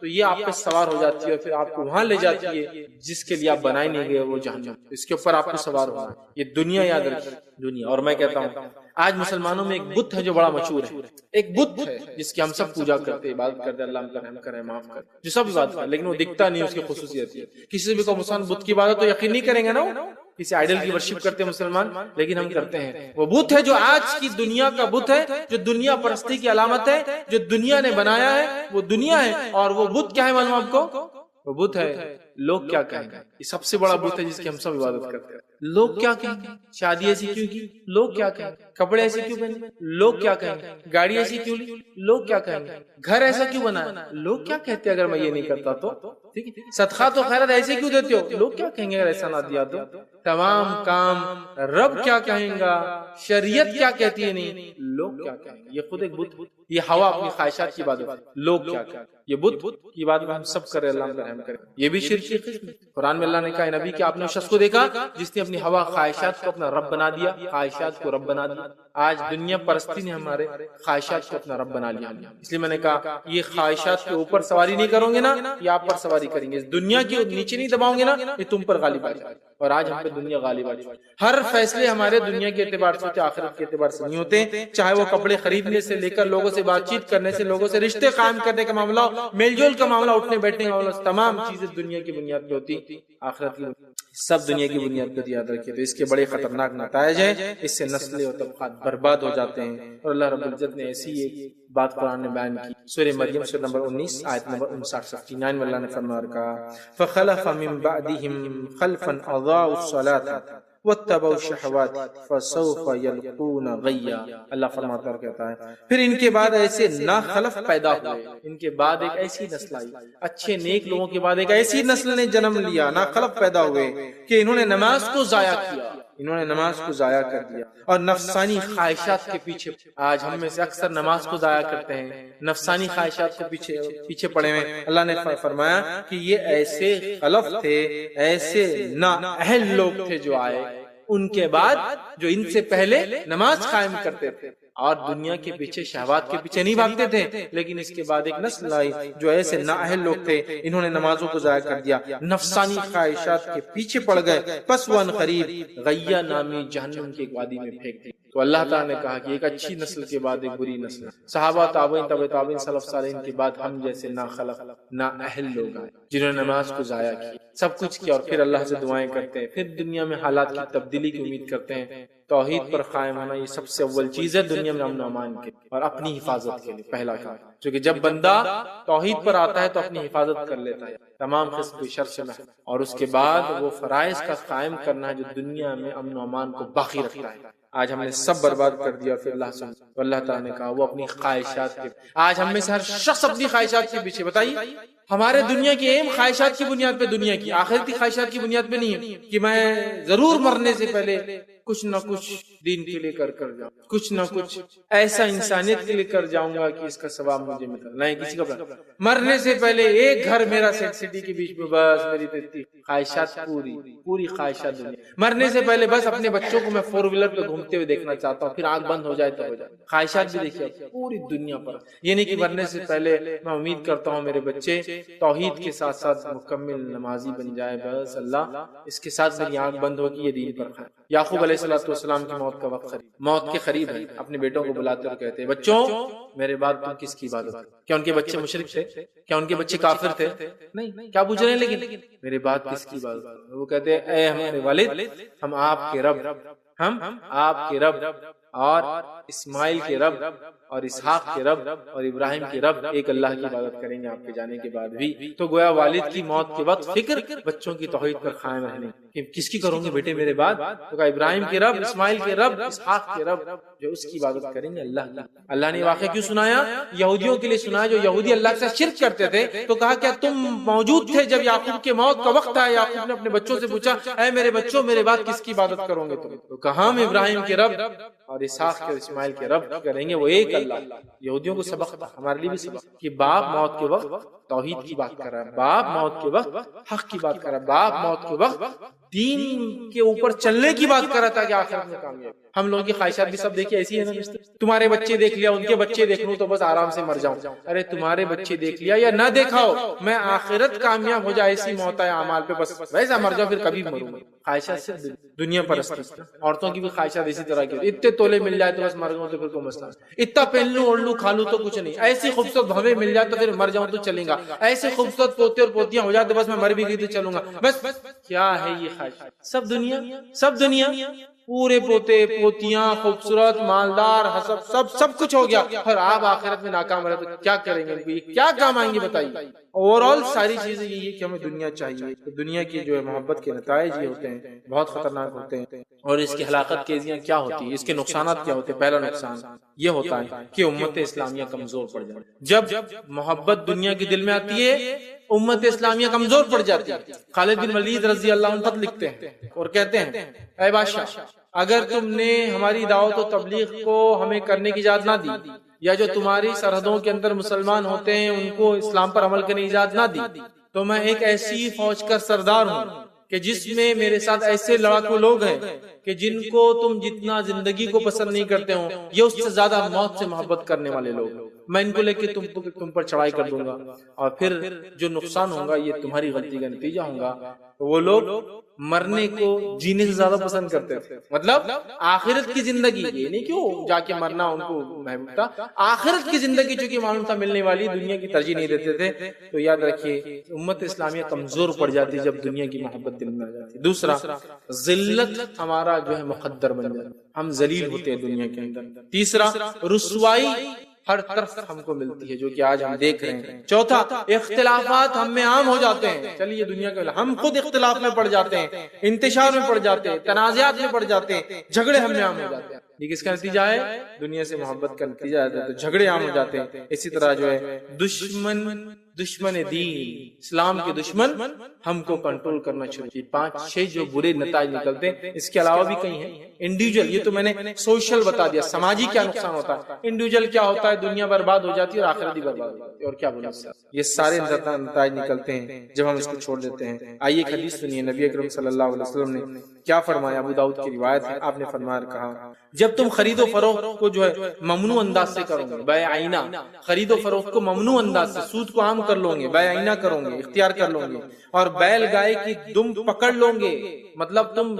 تو یہ آپ پہ سوار ہو جاتی ہے اور پھر آپ کو وہاں لے جاتی ہے جس کے لیے آپ بنائے نہیں گئے, وہ جہنم. اس کے اوپر آپ کو سوار ہونا. یہ دنیا یاد رکھیے, دنیا. اور میں کہتا ہوں آج مسلمانوں میں ایک بت ہے جو بڑا مشہور ہے, ایک بت ہے جس کی ہم سب پوجا کرتے, عبادت کرتے, اللہ ہم کا رحم کرے, معاف کرے, جو سب عبادت کرتے, لیکن وہ دکھتا نہیں, اس کی خصوصیت ہے. کسی سے بھی کوئی مسلمان بت کی عبادت تو یقین نہیں کریں گے نا, کسی آئیڈل کی ورشپ کرتے ہیں مسلمان, لیکن ہم کرتے ہیں. وہ بت ہے جو آج کی دنیا کا بت ہے, جو دنیا پرستی کی علامت ہے, جو دنیا نے بنایا ہے, وہ دنیا ہے. اور وہ بت کیا ہے معلوم آپ کو؟ وہ بت ہے لوگ کیا کہیں گے. یہ سب سے بڑا بت ہے جس کی ہم سب عبادت کرتے ہیں. لوگ کیا کہیں گے, شادی ایسی کیوں کی, لوگ کیا کہیں گے, کپڑے ایسے کیوں پہنے, لوگ کیا کہیں گے, گاڑی ایسی کیوں لی, لوگ کیا کہیں گے, گھر ایسا کیوں بنایا, لوگ کیا کہتے ہیں اگر میں یہ نہیں کرتا تو, ٹھیک ہے, صدقات و خیرات ایسے کیوں دیتے ہو, لوگ کیا کہیں گے اگر ایسا نہ دیا تو, تمام کام رب کیا کہیں گا, شریعت کیا کہتی ہے نہیں، لوگ کیا کہیں گے۔ یہ خود ایک بت، یہ ہوا اپنی خواہشات کی عبادت ہے، لوگ کیا کہیں گے۔ یہ بت کی عبادت ہم سب کرے، اللہ پر رحم کرے، یہ بھی شرک کی قسم ہے۔ قرآن میں اللہ نے کہا نبی کہ آپ نے اس شخص کو دیکھا جس نے اپنی ہوا خواہشات کو اپنا رب بنا دیا، خواہشات کو رب بنا دیا۔ آج دنیا پرستی نے ہمارے خواہشات کو اپنا رب بنا لیا، اس لیے میں نے کہا یہ خواہشات کے اوپر سواری نہیں کرو گے نا، یہ آپ پر سواری کریں گے۔ دنیا کے نیچے نہیں دباؤ گے نا، یہ تم پر غالب آ جائے گا۔ اور آج ہم پہ دنیا غالب آ جائے گی۔ ہر فیصلے ہمارے دنیا کے اعتبار سے ہوتے، آخرت کے اعتبار سے نہیں ہوتے، چاہے وہ کپڑے خریدنے سے لے کر لوگوں سے بات چیت کرنے سے، لوگوں سے رشتے قائم کرنے کا معاملہ، میل جول کا معاملہ، اٹھنے بیٹھنے کا معاملہ، تمام چیزیں دنیا کی بنیاد پہ ہوتی، آخرت کی سب دنیا کی بنیاد پر یاد رکھیے۔ تو اس کے بڑے خطرناک نتائج ہیں، اس سے نسلیں اور طبقات برباد ہو جاتے ہیں۔ اور اللہ رب العزت نے ایسی ایک بات قرآن نے بیان کی، سورہ مریم سورہ نمبر 19 آیت نمبر 59 میں اللہ نے فرمایا کہا فخلف من بعدهم خلفا اضاعوا الصلاة واتبعوا الشهوات فسوف يلقون غیا۔ اللہ فرماتا اور کہتا ہے پھر ان کے بعد ایسے ناخلف پیدا ہوئے، ان کے بعد ایک ایسی نسل آئی، اچھے نیک لوگوں کے بعد ایک ایسی نسل نے جنم لیا، ناخلف پیدا ہوئے کہ انہوں نے نماز کو ضائع کیا، انہوں نے نماز کو ضائع کر دیا اور نفسانی خواہشات کے پیچھے۔ آج ہم میں سے اکثر نماز کو ضائع کرتے ہیں، نفسانی خواہشات کے پیچھے پڑے ہوئے۔ اللہ نے فرمایا کہ یہ ایسے خلف تھے، ایسے نااہل لوگ تھے جو آئے ان کے بعد، جو ان سے پہلے نماز قائم کرتے تھے اور دنیا کے پیچھے، شہوات کے پیچھے نہیں بھاگتے تھے، لیکن اس کے بعد ایک نسل آئی جو ایسے نااہل لوگ تھے، انہوں نے نمازوں کو ضائع کر دیا، نفسانی خواہشات کے پیچھے پڑ گئے، پس وہ عنقریب غیہ نامی جہنم کی ایک وادی میں پھینک دی۔ تو اللہ تعالیٰ نے کہا کہ ایک اچھی نسل کے بعد ایک بری نسل، صحابہ تابعین تبع تابعین سلف صالحین کے بعد ہم جیسے ناخلف نااہل لوگ آئے جنہوں نے نماز کو ضائع کی، سب کچھ کیا، اور پھر اللہ سے دعائیں کرتے ہیں، پھر دنیا میں حالات کی تبدیلی کی امید کرتے ہیں۔ توحید پر قائم ہونا یہ سب سے اول چیز ہے دنیا میں امن و امان کے اور اپنی حفاظت کے لیے پہلا کام، کیونکہ جب بندہ توحید پر آتا ہے تو اپنی حفاظت کر لیتا ہے تمام قسم کی شر سے، اور اس کے بعد وہ فرائض کا قائم کرنا ہے جو دنیا میں امن و امان کو باقی رکھتا ہے۔ آج ہم نے سب برباد کر دیا، پھر اللہ سے اللہ تعالیٰ نے کہا وہ اپنی خواہشات کے، آج ہم میں سے ہر شخص اپنی خواہشات کے پیچھے، بتائیے ہمارے دنیا کی ایم خواہشات کی بنیاد پہ، دنیا کی آخرت کی خواہشات کی بنیاد پہ نہیں ہے کہ میں ضرور مرنے سے پہلے کچھ نہ کچھ دین کے لیے کر جاؤں، کچھ نہ کچھ ایسا انسانیت کے لیے کر جاؤں گا کہ اس کا ثواب مجھے ملے، نہیں کسی کا مرنے سے پہلے ایک گھر میرا سٹی کے بیچ میں، بس میری تو خواہشات پوری خواہشات دنیا۔ مرنے سے پہلے بس اپنے بچوں کو میں 4 ویلر پہ گھومتے ہوئے دیکھنا چاہتا ہوں، پھر آنکھ بند ہو جائے تو ہو جائے، خواہشات بھی دیکھیے پوری دنیا پر۔ یہ نہیں کہ مرنے سے پہلے میں امید کرتا ہوں میرے بچے توحید کے ساتھ ساتھ مکمل نمازی بن جائے، بس اللہ اس کے ساتھ میری آنکھ بند ہوگی، یہ دین پر کھائے۔ یعقوب علیہ السلام کی موت کا وقت موت کے قریب ہے، اپنے بیٹوں کو بلاتے اور کہتے ہیں بچوں میرے بعد تم کس کی عبادت کرو؟ کیا ان کے بچے مشرک تھے؟ کیا ان کے بچے کافر تھے؟ نہیں، کیا پوچھ رہے ہیں لیکن میرے بعد کس کی عبادت کرو؟ وہ کہتے ہیں اے ہمارے والد، ہم آپ کے رب، ہم آپ کے رب اور اسماعیل کے رب اور اسحاق کے رب اور ابراہیم کے رب ایک اللہ کی عبادت کریں گے آپ کے جانے کے بعد بھی۔ تو گویا والد کی موت کے وقت فکر بچوں کی توحید پر قائم رہنے کہ کس کی کروں گے بیٹے میرے بعد؟ تو کہا ابراہیم کے رب، اسماعیل کے رب، اسحاق کے رب، جو اس کی عبادت کریں گے اللہ کی۔ اللہ نے واقعہ کیوں سنایا؟ یہودیوں کے لیے سنایا، جو یہودی اللہ کے ساتھ شرک کرتے تھے۔ تو کہا کیا تم موجود تھے جب یعقوب کے موت کا وقت آیا؟ یعقوب نے اپنے بچوں سے پوچھا اے میرے بچوں میرے بعد کس کی عبادت کرو گے تم؟ تو کہا ہم ابراہیم کے رب اور اسحاق کے اسماعیل کے رب کریں گے، وہ ایک اللہ۔ یہودیوں کو سبق تھا، ہمارے لیے بھی سبق کہ باپ موت کے وقت توحید کی بات کر رہا ہے، باپ موت کے وقت حق کی بات کر رہا ہے، باپ موت کے وقت دین کے اوپر چلنے کی بات کر رہا تھا کہ آخرت میں کامیاب۔ ہم لوگوں کی خواہشات بھی سب دیکھیے ایسی ہے نا، تمہارے بچے دیکھ لیا، ان کے بچے دیکھ لوں تو بس آرام سے مر جاؤں۔ ارے تمہارے بچے دیکھ لیا یا نہ دیکھا ہو، میں آخرت کامیاب ہو جائے ایسی موت ہے اعمال پہ، بس ویسا مر جاؤ پھر کبھی مروں گا۔ خواہشات سے دنیا پرستی، عورتوں کی بھی خواہشات اسی طرح کی، اتنے تولے مل جائے تو بس مر جاؤں تو پھر کوئی مسئلہ نہیں، اتنا پہن لوں اوڑھ لوں کھا لوں تو کچھ نہیں، ایسی خوبصورت بھویں مل جائے تو پھر مر جاؤں تو چلیں گا، ایسے خوبصورت پوتے اور پوتیاں ہو جائے تو بس میں مر بھی گئی تو چلوں گا۔ بس کیا ہے یہ خواہش؟ سب دنیا پورے پوتے پوتیاں خوبصورت مالدار حسب سب کچھ ہو گیا، اور آپ آخرت میں ناکام رہے تو کیا کریں گے؟ کیا کام آئیں گے بتائیے؟ اوور آل ساری چیزیں یہی ہے کہ ہمیں دنیا چاہیے۔ دنیا کی جو ہے محبت کے نتائج یہ ہوتے ہیں، بہت خطرناک ہوتے ہیں، اور اس کی ہلاکت کیزیاں کیا ہوتی ہیں، اس کے نقصانات کیا ہوتے ہیں؟ پہلا نقصان یہ ہوتا ہے کہ امت اسلامیہ کمزور پڑ جائے۔ جب محبت دنیا کے دل میں آتی ہے امت اسلامیہ کمزور پڑ جاتی ہے۔ خالد بن ولید رضی اللہ عنہ خط لکھتے ہیں اور کہتے ہیں اے بادشاہ، اگر تم نے ہماری دعوت و تبلیغ کو ہمیں کرنے کی اجازت نہ دی، یا جو تمہاری سرحدوں کے اندر مسلمان ہوتے ہیں ان کو اسلام پر عمل کرنے کی اجازت نہ دی، تو میں ایک ایسی فوج کا سردار ہوں کہ جس میں میرے ساتھ ایسے لڑاکو لوگ ہیں کہ جن کو تم جتنا زندگی کو پسند نہیں کرتے ہو، یہ اس سے زیادہ موت سے محبت کرنے والے لوگ، میں ان کو لے کے تم پر چڑھائی کر دوں گا، اور پھر جو نقصان ہوگا یہ تمہاری غلطی کا نتیجہ ہوگا۔ وہ لوگ مرنے کو جینے سے زیادہ پسند کرتے تھے، مطلب آخرت کی زندگی، یہ نہیں کیوں جا کے مرنا ان کو محبوب تھا، آخرت کی زندگی چونکہ معلوم تھا ملنے والی، دنیا کی ترجیح نہیں دیتے تھے۔ تو یاد رکھیے امت اسلامیہ کمزور پڑ جاتی ہے جب دنیا کی محبت دل میں آ جاتی ہے۔ دوسرا، ذلت ہمارا جو ہے مقدر بن جاتا ہے، ہم ذلیل ہوتے ہیں دنیا کے اندر۔ تیسرا، رسوائی ہر طرف ہم کو ملتی ہے جو کہ آج ہم دیکھ رہے ہیں۔ چوتھا، اختلافات ہم میں عام ہو جاتے ہیں، چلیے دنیا کے ہم خود اختلاف میں پڑ جاتے ہیں، انتشار میں پڑ جاتے ہیں، تنازعات میں پڑ جاتے ہیں، جھگڑے ہم میں عام ہو جاتے ہیں۔ یہ کس کا نتیجہ ہے؟ دنیا سے محبت کا نتیجہ ہے، تو جھگڑے عام ہو جاتے ہیں۔ اسی طرح جو ہے دشمن دین، اسلام کے دشمن ہم کو کنٹرول کرنا شروع کی۔ 5-6 جو برے نتائج نکلتے ہیں، اس کے علاوہ بھی کئی ہیں۔ انڈیویجول، یہ تو میں نے سوشل بتا دیا، سماجی کیا نقصان ہوتا ہے، انڈیویجول کیا ہوتا ہے، دنیا برباد ہو جاتی ہے اور آخرت بھی برباد ہو جاتی ہے، اور کیا بولیں، یہ سارے نتائج نکلتے ہیں جب ہم اس کو چھوڑ دیتے ہیں۔ آئیے ایک حدیث سنیے، نبی اکرم صلی اللہ علیہ وسلم نے کیا فرمایا، ابو داؤد کی روایت ہے، آپ نے فرمایا کہا، جب تم خرید و فروخت کو جو ہے ممنوع انداز سے کرو گے، بیع عینہ، خرید و فروخت کو ممنوع انداز سے، سود کو عام کر لو گے، بیع عینہ کرو گے، اختیار کر لو گے، اور بیل گائے کی دم پکڑ لو گے، مطلب تم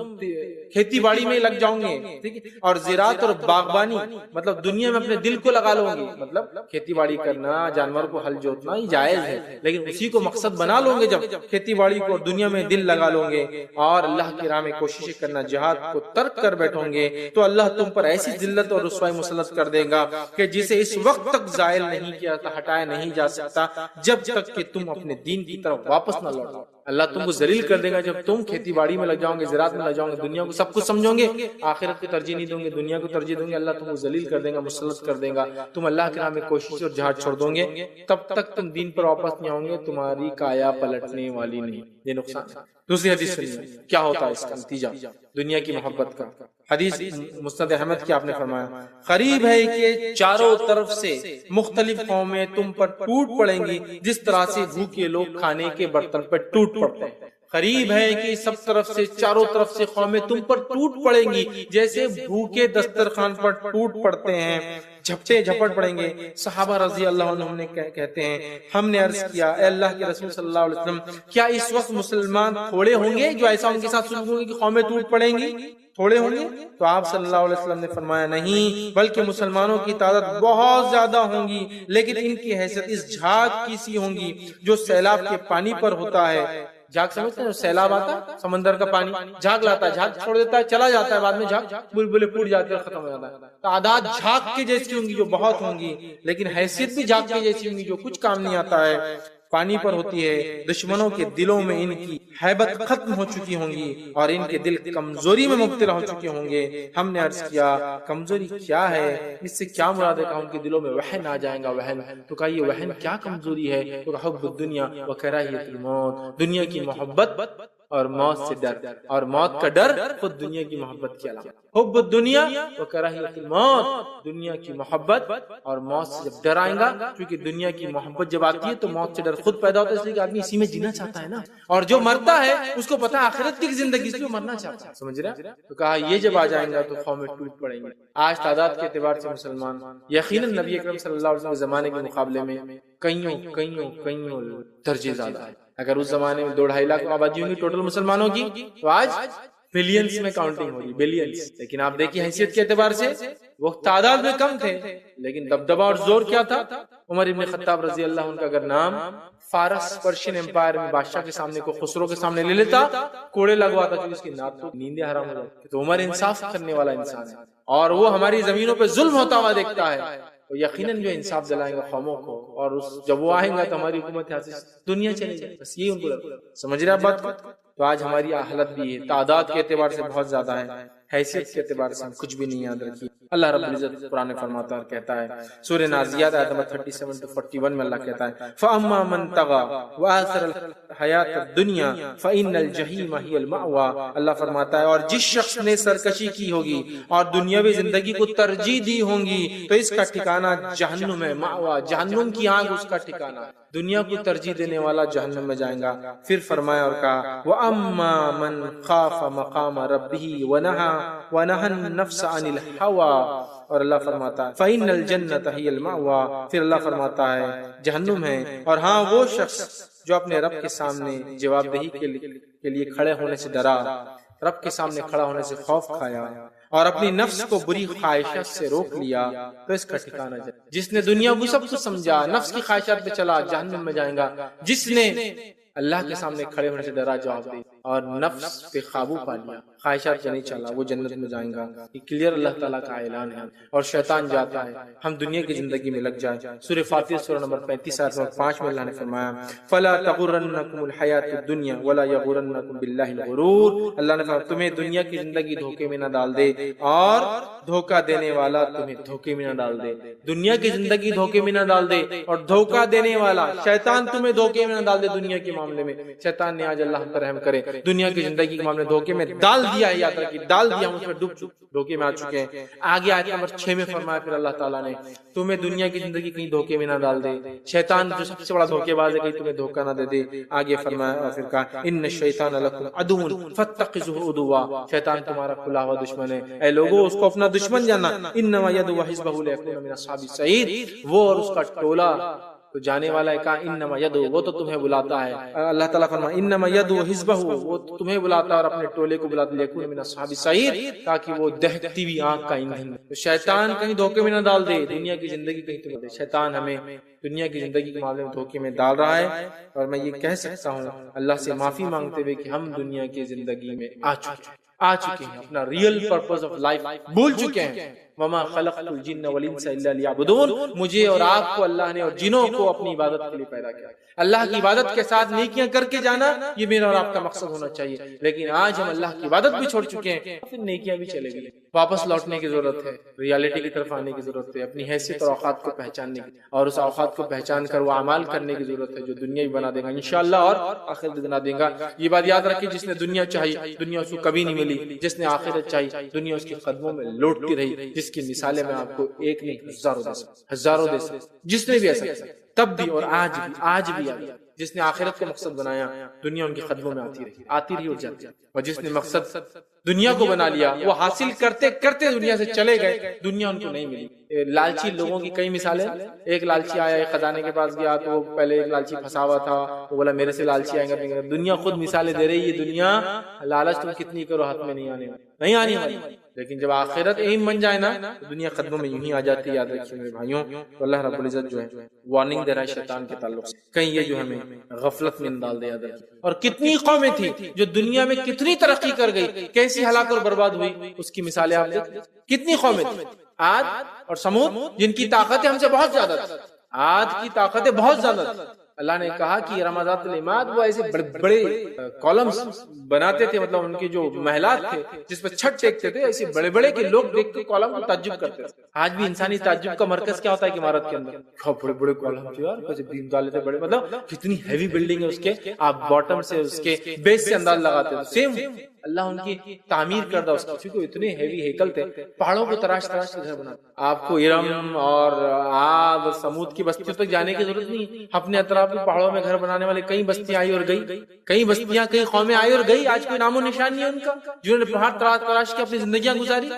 کھیتی باڑی میں لگ جاؤ گے، ٹھیک ہے، اور زراعت اور باغبانی، مطلب دنیا میں اپنے دل کو لگا لو گے، مطلب کھیتی باڑی کرنا، جانور کو ہل جوتنا یہ جائز ہے، لیکن اسی کو مقصد بنا لو گے جب کھیتی باڑی کو دنیا میں دل لگا لو گے، اور اللہ کی راہ میں کوششیں کرنا، جہاد کو ترک کر بیٹھو گے، تو اللہ تم پر ایسی ذلت اور رسوائی مسلط کر دے گا کہ جسے اس وقت تک زائل نہیں کیا تھا، ہٹایا نہیں جا سکتا جب تک کہ تم اپنے دین کی طرف واپس نہ لوٹو۔ اللہ تم کو ذلیل کر دے گا جب تم کھیتی باڑی میں لگ جاؤ گے، زراعت میں لگ جاؤ گے، دنیا کو سب کچھ سمجھو گے، آخرت کو ترجیح نہیں دوں گے، دنیا کو ترجیح دوں گے، اللہ تم کو ذلیل کر دے گا، مسلط کر دے گا، تم اللہ کے راہ میں کوشش اور جہاد چھوڑ دو گے، تب تک تم دین پر واپس نہیں آؤ گے، تمہاری کایا پلٹنے والی نہیں۔ یہ نقصان ہے۔ دوسری حدیث سنیے کیا ہوتا ہے اس کا نتیجہ دنیا کی محبت کا۔ حدیث مسند احمد کی، آپ نے فرمایا، قریب ہے کہ چاروں طرف سے مختلف قومیں تم پر ٹوٹ پڑیں گی جس طرح سے بھوکے لوگ کھانے کے برتن پر ٹوٹ پڑتے ہیں۔ قریب ہے کہ سب طرف سے، چاروں طرف سے قومیں تم پر ٹوٹ پڑیں گی جیسے بھوکے دسترخوان پر ٹوٹ پڑتے ہیں، جھپٹے جھپٹ پڑیں گے۔ صحابہ رضی اللہ عنہم نے کہتے ہیں، ہم نے عرض کیا، اے اللہ کے رسول صلی اللہ علیہ وسلم، کیا اس وقت مسلمان تھوڑے ہوں گے جو ایسا ان کے ساتھ سلوک ہوگی کہ قومیں ٹوٹ پڑیں گی؟ تھوڑے ہوں گے؟ تو آپ صلی اللہ علیہ وسلم نے فرمایا، نہیں، بلکہ مسلمانوں کی تعداد بہت زیادہ ہوں گی، لیکن ان کی حیثیت اس جھاگ کی سی ہوں گی جو سیلاب کے پانی پر ہوتا ہے۔ جھاگ سمجھتے ہیں، سیلاب آتا ہے، سمندر کا پانی جھاگ لاتا ہے، جھاگ چھوڑ دیتا ہے، چلا جاتا ہے، بعد میں جھاگ بلبلے پھوٹ جاتے ہیں، ختم ہو جاتا ہے۔ تعداد جھاگ کے جیسی ہوں گی جو بہت ہوں گی، لیکن حیثیت بھی جھاگ کے جیسی ہوں گی جو کچھ کام نہیں آتا ہے، پانی پر ہوتی ہے۔ دشمنوں کے دلوں میں ان کی ہیبت ختم ہو چکی ہوں گی اور ان کے دل کمزوری میں مبتلا ہو چکے ہوں گے۔ ہم نے عرض کیا، کمزوری کیا ہے، اس سے کیا مراد ہے؟ کہا ان کے دلوں میں وہن آ جائے گا، وہن۔ تو کہا یہ وہن کیا کمزوری ہے؟ تو حب الدنیا وکراہیت الموت، دنیا کی محبت اور موت سے ڈر، اور موت کا ڈر خود دنیا کی محبت کی علامت۔ حب الدنیا وکراہیت الموت، دنیا کی محبت اور موت سے جب ڈر آئے گا، کیونکہ دنیا کی محبت جب آتی ہے تو موت سے ڈر خود پیدا ہوتا ہے، اس لیے کہ آدمی اسی میں جینا چاہتا ہے نا، اور جو مرتا ہے اس کو پتا ہے آخرت کی زندگی سے مرنا چاہتا ہے، سمجھ رہے؟ تو کہا یہ جب آ جائیں گا تو قومیں ٹوٹ پڑیں گی۔ آج تعداد کے اعتبار سے مسلمان یقیناً نبی اکرم صلی اللہ علیہ وسلم کے زمانے کے مقابلے میں کئیوں درجے زیادہ ہے۔ اگر اس زمانے میں 2-2.5 لاکھ آبادی ہوں گی ٹوٹل مسلمانوں کی، تو آج بلینز میں کاؤنٹنگ ہوگی، بلینز۔ لیکن آپ دیکھیے حیثیت کے اعتبار سے وہ تعداد میں کم تھے، لیکن دبدبہ اور زور کیا تھا؟ عمر ابن خطاب رضی اللہ عنہ کا اگر نام فارس پرشین امپائر میں بادشاہ کے سامنے کو خسرو کے سامنے لے لیتا، کوڑے لگواتا، کیونکہ اس کی نات تو نیندیں حرام ہو جاتی۔ تو عمر انصاف کرنے والا انسان ہے، اور وہ ہماری زمینوں پہ ظلم ہوتا ہوا دیکھتا ہے، تو یقیناً جو انصاف دلائیں گا قوموں کو، اور جب وہ آئیں گا تو ہماری حکومت یہاں سے دنیا چلے جائے، بس یہ ان کو لگتا ہے۔ سمجھ رہے آپ بات کو؟ تو آج ہماری حالت بھی ہے، تعداد کے اعتبار سے بہت زیادہ ہے، حیثیت کے اعتبار سے ہم کچھ بھی نہیں یاد رکھیے۔ اللہ رب العزت قرآن فرماتا ہے اور کہتا ہے سورہ نازیات آیت نمبر 37 to 41 میں اللہ کہتا ہے فَأَمَّا مَنْ طَغَى وَآثَرَ الْحَيَاةَ الدُّنْيَا فَإِنَّ الْجَحِيمَ هِيَ الْمَأْوَىٰ۔ اللہ فرماتا ہے اور جس شخص نے سرکشی کی ہوگی اور دنیاوی زندگی کو ترجیح دی ہوگی تو اس کا ٹھکانہ جہنم ہے، مأویٰ، جہنم کی آگ اس کا ٹھکانہ ہے، دنیا کو ترجیح دینے والا جہنم میں جائے گا۔ پھر فرمایا اور کہا وَأَمَّا مَنْ خَافَ مَقَامَ رَبِّهِ وَنَهَى النَّفْسَ عَنِ الْهَوَىٰ، اور اللہ فرماتا ہے فَإِنَّ الْجَنَّةَ هِيَ الْمَأْوَىٰ، پھر اللہ فرماتا ہے جہنم ہے، اور ہاں وہ شخص جو اپنے رب کے سامنے جواب دہی کے لیے کھڑے ہونے سے ڈرا، رب کے سامنے کھڑا ہونے سے خوف کھایا اور اپنی نفس کو بری خواہشات سے روک لیا تو اس کا ٹھکانہ جائے۔ جس نے دنیا کو سب کچھ سمجھا، نفس کی خواہشات پہ چلا، جہنم میں جائے گا۔ جس نے اللہ کے سامنے کھڑے ہونے سے ڈرا، جواب دے اور نفس پہ قابو پا لیا، خواہشات سے نہیں چلا، وہ جنت میں جائیں گا۔ یہ کلیئر اللہ تعالیٰ کا اعلان ہے۔ اور شیطان جاتا ہے ہم دنیا کی زندگی میں لگ جائیں۔ سورہ فاتر سورہ نمبر 35 آیت نمبر 5 میں اللہ نے فرمایا فَلَا تَغُرَّنَّكُمُ الْحَيَاةُ الدُّنْيَا وَلَا يَغُرَّنَّكُمْ بِاللَّهِ الْغُرُورُ۔ اللہ نے فرمایا تمہیں دنیا کی زندگی دھوکے میں نہ ڈال دے اور دھوکہ دینے والا تمہیں دھوکے میں نہ ڈال دے۔ دنیا کی زندگی دھوکے میں نہ ڈال دے اور دھوکہ دینے والا شیطان تمہیں دھوکے میں نہ ڈال دے۔ دنیا کے معاملے میں شیطان نے آج اللہ پر رحم کرے دنیا کی زندگی کے معاملے میں دھوکے میں ڈال دیا ہے، یاد رکھیے ڈال دیا، ہم اس میں ڈوب دھوکے میں آ چکے ہیں۔ آگے آیت نمبر 6 میں فرمایا پھر اللہ تعالیٰ نے تمہیں دنیا کی زندگی کہیں دھوکے میں نہ ڈال دے، شیطان جو سب سے بڑا دھوکے باز ہے کہیں تمہیں دھوکہ نہ دے دے۔ آگے فرمایا اور پھر کہا ان الشیطان لکم عدو فاتخذوہ عدوا، شیطان تمہارا کھلا ہوا دشمن ہے، اے لوگو اس کو اپنا دشمن جاننا۔ انما یدعو حزبہ لیکون من اصحاب السعیر، وہ اور اس کا ٹولہ تو جانے والا ہے۔ کہا انما یدعو، وہ تو تمہیں بلاتا ہے۔ اللہ تعالیٰ فرمایا انما یدعو حزبہ، وہ تمہیں بلاتا ہے اور اپنے ٹولے کو بلاتا ہے، لیکون من اصحاب السعیر، تاکہ وہ دہتی ہوئی آگ کا ایندھن۔ تو شیطان کہیں دھوکے میں نہ ڈال دے، دنیا کی زندگی کہیں تمہیں دے۔ شیطان ہمیں دنیا کی زندگی کے معاملے میں دھوکے میں ڈال رہا ہے، اور میں یہ کہہ سکتا ہوں اللہ سے معافی مانگتے ہوئے کہ ہم دنیا کی زندگی میں آ چکے ہیں، اپنا ریئل پرپس آف لائف بھول چکے ہیں۔ وما خلقت الجن والانس الا لیعبدون، مجھے اور آپ کو اللہ نے اور جنوں کو اپنی عبادت کے لیے پیدا کیا۔ اللہ کی عبادت کے ساتھ نیکیاں کر کے جانا، یہ میرا اور آپ کا مقصد ہونا چاہیے۔ لیکن آج ہم اللہ کی عبادت بھی چھوڑ چکے ہیں، پھر نیکیاں بھی چلے گئی۔ واپس لوٹنے کی ضرورت ہے، ریالٹی کی طرف آنے کی ضرورت ہے، اپنی حیثیت اور اوقات کو پہچاننے کی، اور اس اوقات کو پہچان کر وہ اعمال کرنے کی ضرورت ہے جو دنیا بھی بنا دے گا انشاءاللہ، اور آخرت بھی بنا دے گا۔ یہ بات یاد رکھیے، جس نے دنیا چاہی دنیا اس کو کبھی نہیں ملی، جس نے آخرت چاہی دنیا اس کے قدموں میں لوٹتی رہی، جس کی مثالیں میں آپ کو ایک نہیں ہزاروں دے سکتا، جس نے بھی ایسا کیا تب بھی اور آج بھی جس نے آخرت کو مقصد بنایا، دنیا ان کے قدموں میں آتی رہی اور جاتی، اور جس نے مقصد دنیا کو بنا لیا، وہ حاصل کرتے کرتے دنیا سے چلے گئے، دنیا ان کو نہیں ملی۔ لالچی لوگوں کی کئی مثالیں، ایک لالچی آیا ایک خزانے کے پاس گیا تو وہ پہلے ایک لالچی پھنسا ہوا تھا، وہ بولا میرے سے لالچی آئیں گے، دنیا خود مثالیں دے رہی ہے، دنیا لالچ تم کتنی کرو ہاتھ میں نہیں آنے والی، لیکن جب آخرت ایم بن جائے نا تو دنیا قدموں میں یوں ہی آ جاتی ہے۔ یاد رکھیے میرے بھائیوں، تو اللہ رب العزت جو ہے وارننگ دے رہا ہے شیطان کے تعلق سے، کہیں یہ جو ہمیں غفلت میں ڈال دے۔ یاد رکھیے، اور کتنی قومیں تھیں جو دنیا میں کتنی ترقی کر گئی، کیسی ہلاک اور برباد ہوئی، اس کی مثالیں آپ دیکھیں۔ کتنی قومیں تھیں، عاد اور سمود، جن کی طاقتیں ہم سے بہت زیادہ تھیں، عاد کی طاقتیں بہت زیادہ تھیں۔ اللہ نے کہا کہ رمضات العماد، وہ ایسے بڑے بڑے کالمز بناتے تھے، مطلب ان کے جو محلات تھے جس پہ چھت ٹیکتے تھے، ایسے بڑے بڑے کہ لوگ دیکھ کے کالم کو تعجب کرتے تھے۔ آج بھی انسانی تعجب کا مرکز کیا ہوتا ہے کہ عمارت کے اندر بڑے بڑے کالم تھے یار، کیسے بیم ڈالے تھے بڑے، مطلب کتنی ہیوی بلڈنگ ہے، اس کے آپ باٹم سے اس کے بیس سے انداز لگاتے تھے۔ سیم اللہ ان کی تعمیر کردہ اس کی، کیونکہ اتنے ہیوی ہیکل تھے، پہاڑوں کو تراش تراش کے گھر بناتے۔ آپ کو ارم اور عاد اور سمود کی بستیوں تک جانے کی ضرورت نہیں، اپنے اطراف میں پہاڑوں میں گھر بنانے والے کئی بستیاں آئی اور گئی، کئی بستیاں کئی قومیں آئی اور گئی، آج کوئی نام و نشان نہیں ہے ان کا، جنہوں نے پہاڑ تراش تراش کے اپنی زندگیاں گزاری۔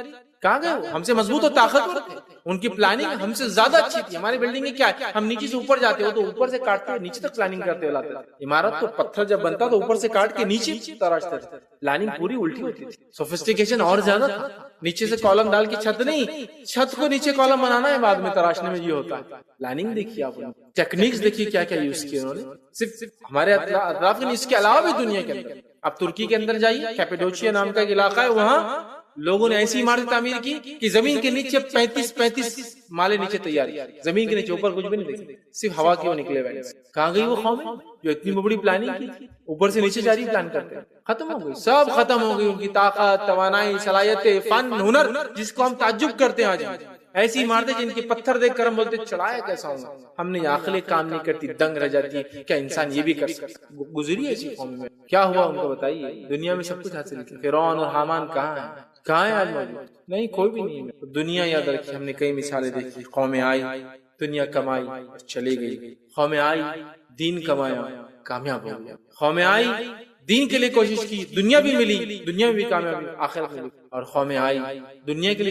کہاں گئے؟ ہم سے مضبوط اور طاقتور تھے، ان کی پلاننگ ہم سے زیادہ اچھی تھی۔ ہماری بلڈنگ کیا ہے، ہم نیچے سے اوپر جاتے ہو تو اوپر سے کاٹتے ہوئے نیچے تک پلاننگ کرتے ہوئے لاتے۔ عمارت تو پتھر جب بنتا تو اوپر سے کاٹ کے نیچے تراشتے تھے، پلاننگ پوری الٹی ہوتی تھی، سوفسٹیکیشن اور زیادہ تھا۔ نیچے سے کالم ڈال کے چھت نہیں، چھت کو نیچے کالم بنانا ہے، بعد میں تراشنے میں یہ ہوتا ہے۔ پلاننگ دیکھیے آپ، ٹیکنیکس دیکھیے کیا کیا یوز کیے انہوں نے، صرف ہمارے اطراف، اس کے علاوہ بھی دنیا کے اندر۔ اب ترکی کے اندر جائیے، کیپیڈوچیا نام کا ایک علاقہ ہے، لوگوں نے ایسی عمارت تعمیر کی کہ زمین کے نیچے 35 مالے نیچے تیار کیا، زمین کے نیچے اوپر کچھ بھی نہیں دیکھتے، صرف ہوا کی وہ نکلے ہوئے۔ کہاں گئی وہ قوم جو اتنی بڑی پلاننگ کی، اوپر سے نیچے جاری پلان کرتے ہیں؟ ختم ہو گئی، سب ختم ہو گئی، ان کی طاقت، توانائی، صلاحیتیں، فن، ہنر، جس کو ہم تعجب کرتے ہیں آج۔ ایسی عمارتیں جن کے پتھر دیکھ کر ہم بولتے چڑھایا کیسا ہوگا، ہم نے عقلیں کام نہیں کرتی، دنگ رہ جاتی ہے، کیا انسان یہ بھی کر سکتا؟ گزری ایسی قوم میں، کیا ہوا ان کو بتائیے؟ دنیا میں سب کچھ حاصل کیا، فرعون اور حامان کہاں ہیں؟ کہاں ہے آج موجود؟ نہیں، کوئی بھی نہیں ہے۔ دنیا یاد رکھی، ہم نے کئی مثالیں دیکھی، قومیں آئی، دنیا کمائی اور چلی گئی، قومیں آئی، دین کمایا، کامیاب ہو گیا، قومیں آئی، دین کے لیے کوشش کی، دنیا بھی ملی، دنیا میں بھی کامیابی، آخرت میں بھی، اور قومیں آئی، دنیا کے لیے